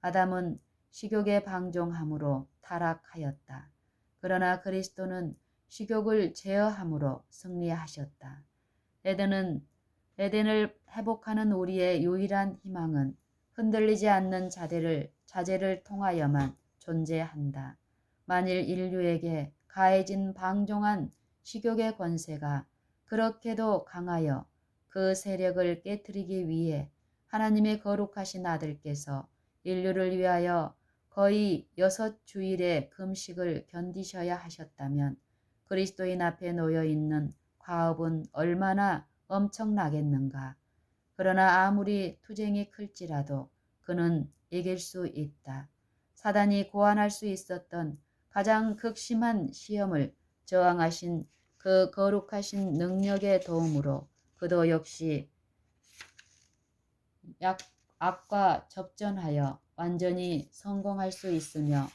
아담은 식욕에 방종함으로 타락하였다. 그러나 그리스도는 식욕을 제어함으로 승리하셨다. 에덴을 회복하는 우리의 유일한 희망은 흔들리지 않는 자제를 통하여만 존재한다. 만일 인류에게 가해진 방종한 식욕의 권세가 그렇게도 강하여 그 세력을 깨뜨리기 위해 하나님의 거룩하신 아들께서 인류를 위하여 거의 6주일의 금식을 견디셔야 하셨다면 그리스도인 앞에 놓여 있는 과업은 얼마나 엄청나겠는가. 그러나 아무리 투쟁이 클지라도 그는 이길 수 있다. 사단이 고안할 수 있었던 가장 극심한 시험을 저항하신 그 거룩하신 능력의 도움으로 그도 역시 악과 접전하여 완전히 성공할 수 있으며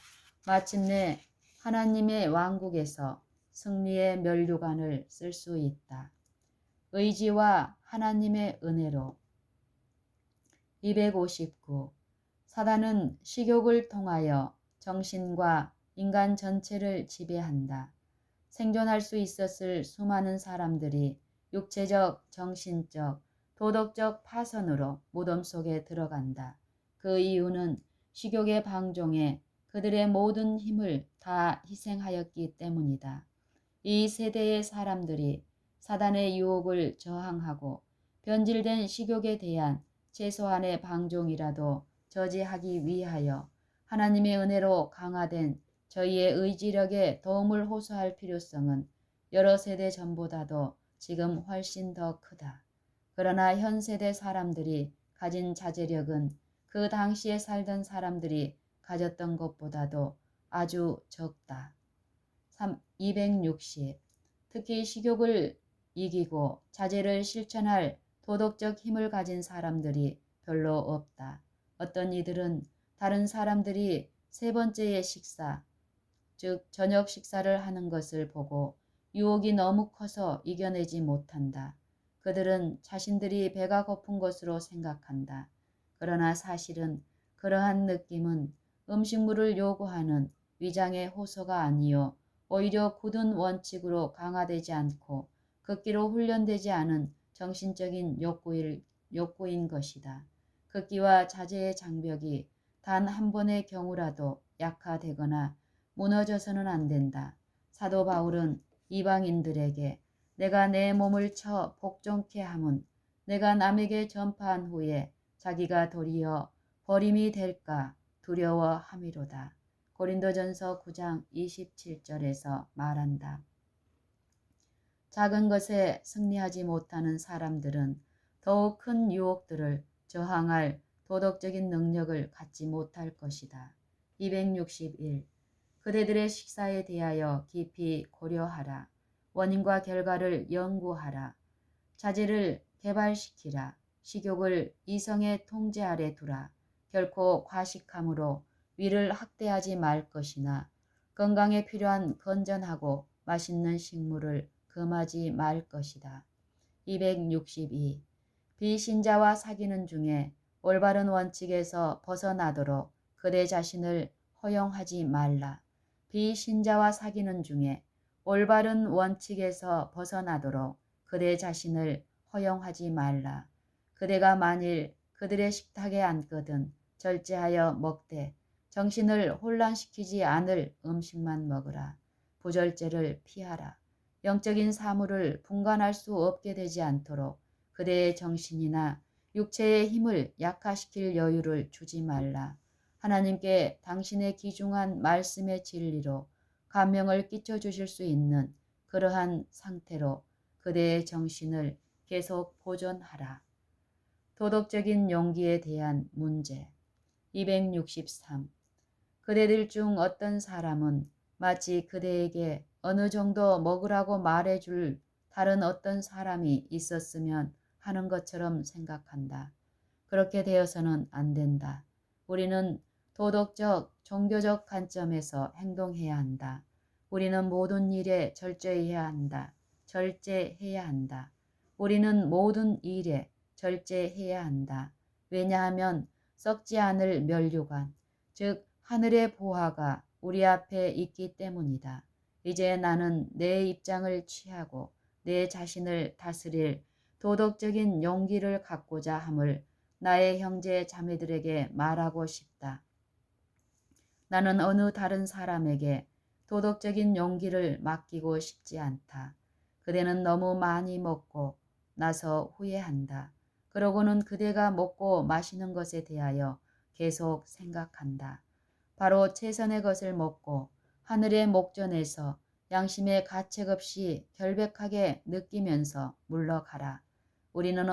마침내 하나님의 왕국에서 승리의 면류관을 쓸 수 있다. 의지와 하나님의 은혜로. 259. 사단은 식욕을 통하여 정신과 인간 전체를 지배한다. 생존할 수 있었을 수많은 사람들이 육체적, 정신적, 도덕적 파선으로 무덤 속에 들어간다. 그 이유는 식욕의 방종에 그들의 모든 힘을 다 희생하였기 때문이다. 이 세대의 사람들이 사단의 유혹을 저항하고 변질된 식욕에 대한 최소한의 방종이라도 저지하기 위하여 하나님의 은혜로 강화된 저희의 의지력에 도움을 호소할 필요성은 여러 세대 전보다도 지금 훨씬 더 크다. 그러나 현 세대 사람들이 가진 자제력은 그 당시에 살던 사람들이 가졌던 것보다도 아주 적다. 260. 특히 식욕을 이기고 자제를 실천할 도덕적 힘을 가진 사람들이 별로 없다. 어떤 이들은 다른 사람들이 세 번째의 식사, 즉 저녁 식사를 하는 것을 보고 유혹이 너무 커서 이겨내지 못한다. 그들은 자신들이 배가 고픈 것으로 생각한다. 그러나 사실은 그러한 느낌은 음식물을 요구하는 위장의 호소가 아니요 오히려 굳은 원칙으로 강화되지 않고 극기로 훈련되지 않은 정신적인 욕구인 것이다. 극기와 자제의 장벽이 단 한 번의 경우라도 약화되거나 무너져서는 안 된다. 사도 바울은 이방인들에게 내가 내 몸을 쳐 복종케 함은 내가 남에게 전파한 후에 자기가 도리어 버림이 될까 두려워함이로다. 고린도전서 9장 27절에서 말한다. 작은 것에 승리하지 못하는 사람들은 더욱 큰 유혹들을 저항할 도덕적인 능력을 갖지 못할 것이다. 261. 그대들의 식사에 대하여 깊이 고려하라. 원인과 결과를 연구하라. 자제를 개발시키라. 식욕을 이성의 통제 아래 두라. 결코 과식함으로 위를 학대하지 말 것이나 건강에 필요한 건전하고 맛있는 식물을 금하지 말 것이다. 262. 비신자와 사귀는 중에 올바른 원칙에서 벗어나도록 그대 자신을 허용하지 말라. 비신자와 사귀는 중에 올바른 원칙에서 벗어나도록 그대 자신을 허용하지 말라. 그대가 만일 그들의 식탁에 앉거든 절제하여 먹되 정신을 혼란시키지 않을 음식만 먹으라. 부절제를 피하라. 영적인 사물을 분간할 수 없게 되지 않도록 그대의 정신이나 육체의 힘을 약화시킬 여유를 주지 말라. 하나님께 당신의 귀중한 말씀의 진리로 감명을 끼쳐주실 수 있는 그러한 상태로 그대의 정신을 계속 보존하라. 도덕적인 용기에 대한 문제. 263. 그대들 중 어떤 사람은 마치 그대에게 어느 정도 먹으라고 말해줄 다른 어떤 사람이 있었으면 하는 것처럼 생각한다. 그렇게 되어서는 안 된다. 우리는 도덕적, 종교적 관점에서 행동해야 한다. 우리는 모든 일에 절제해야 한다. 절제해야 한다. 우리는 모든 일에 절제해야 한다. 왜냐하면 썩지 않을 면류관, 즉 하늘의 보화가 우리 앞에 있기 때문이다. 이제 나는 내 입장을 취하고 내 자신을 다스릴 도덕적인 용기를 갖고자 함을 나의 형제 자매들에게 말하고 싶다. 나는 어느 다른 사람에게 도덕적인 용기를 맡기고 싶지 않다. 그대는 너무 많이 먹고 나서 후회한다. 그러고는 그대가 먹고 마시는 것에 대하여 계속 생각한다. 바로 최선의 것을 먹고 하늘의 목전에서 양심의 가책 없이 결백하게 느끼면서 물러가라. 우리는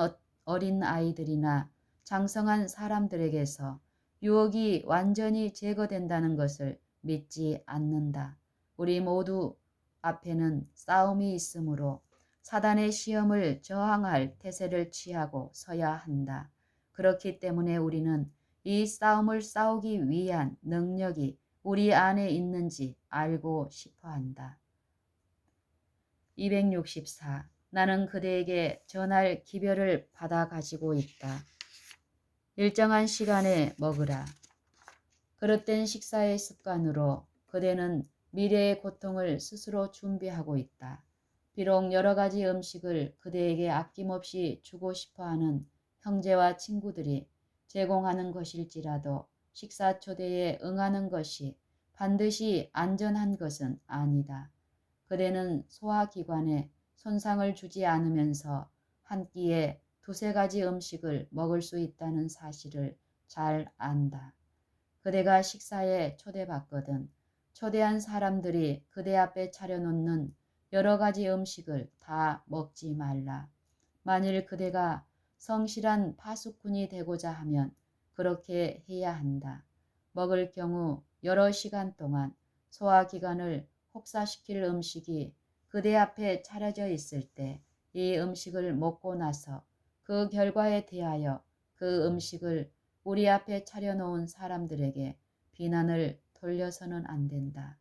어린 아이들이나 장성한 사람들에게서 유혹이 완전히 제거된다는 것을 믿지 않는다. 우리 모두 앞에는 싸움이 있으므로 사단의 시험을 저항할 태세를 취하고 서야 한다. 그렇기 때문에 우리는 이 싸움을 싸우기 위한 능력이 우리 안에 있는지 알고 싶어 한다. 264. 나는 그대에게 전할 기별을 받아 가지고 있다. 일정한 시간에 먹으라. 그릇된 식사의 습관으로 그대는 미래의 고통을 스스로 준비하고 있다. 비록 여러 가지 음식을 그대에게 아낌없이 주고 싶어하는 형제와 친구들이 제공하는 것일지라도 식사 초대에 응하는 것이 반드시 안전한 것은 아니다. 그대는 소화기관에 손상을 주지 않으면서 한 끼에 두세 가지 음식을 먹을 수 있다는 사실을 잘 안다. 그대가 식사에 초대받거든 초대한 사람들이 그대 앞에 차려놓는 여러 가지 음식을 다 먹지 말라. 만일 그대가 성실한 파수꾼이 되고자 하면 그렇게 해야 한다. 먹을 경우 여러 시간 동안 소화기관을 혹사시킬 음식이 그대 앞에 차려져 있을 때 이 음식을 먹고 나서 그 결과에 대하여 그 음식을 우리 앞에 차려놓은 사람들에게 비난을 돌려서는 안 된다.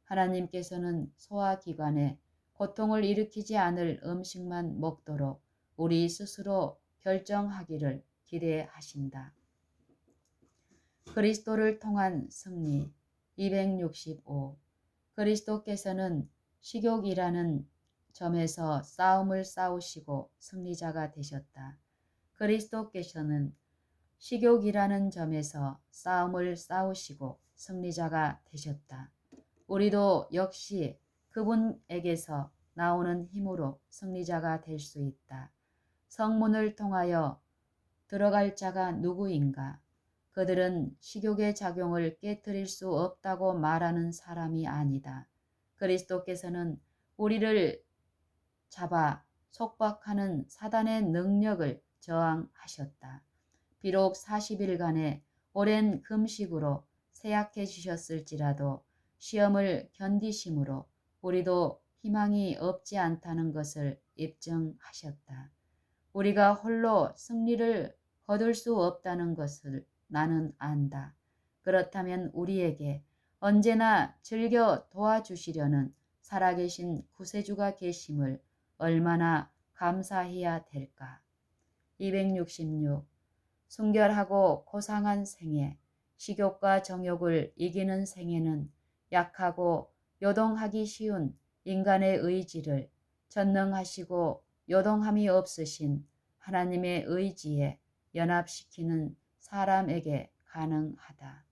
하나님께서는 소화기관에 고통을 일으키지 않을 음식만 먹도록 우리 스스로 결정하기를 기대하신다. 그리스도를 통한 승리 265. 그리스도께서는 식욕이라는 점에서 싸움을 싸우시고 승리자가 되셨다. 그리스도께서는 식욕이라는 점에서 싸움을 싸우시고 승리자가 되셨다. 우리도 역시 그분에게서 나오는 힘으로 승리자가 될 수 있다. 성문을 통하여 들어갈 자가 누구인가? 그들은 식욕의 작용을 깨뜨릴 수 없다고 말하는 사람이 아니다. 그리스도께서는 우리를 잡아 속박하는 사단의 능력을 저항하셨다. 비록 40일간의 오랜 금식으로 세약해지셨을지라도 시험을 견디심으로 우리도 희망이 없지 않다는 것을 입증하셨다. 우리가 홀로 승리를 거둘 수 없다는 것을 나는 안다. 그렇다면 우리에게 언제나 즐겨 도와주시려는 살아계신 구세주가 계심을 얼마나 감사해야 될까. 266. 순결하고 고상한 생애, 식욕과 정욕을 이기는 생애는 약하고 요동하기 쉬운 인간의 의지를 전능하시고 요동함이 없으신 하나님의 의지에 연합시키는 사람에게 가능하다.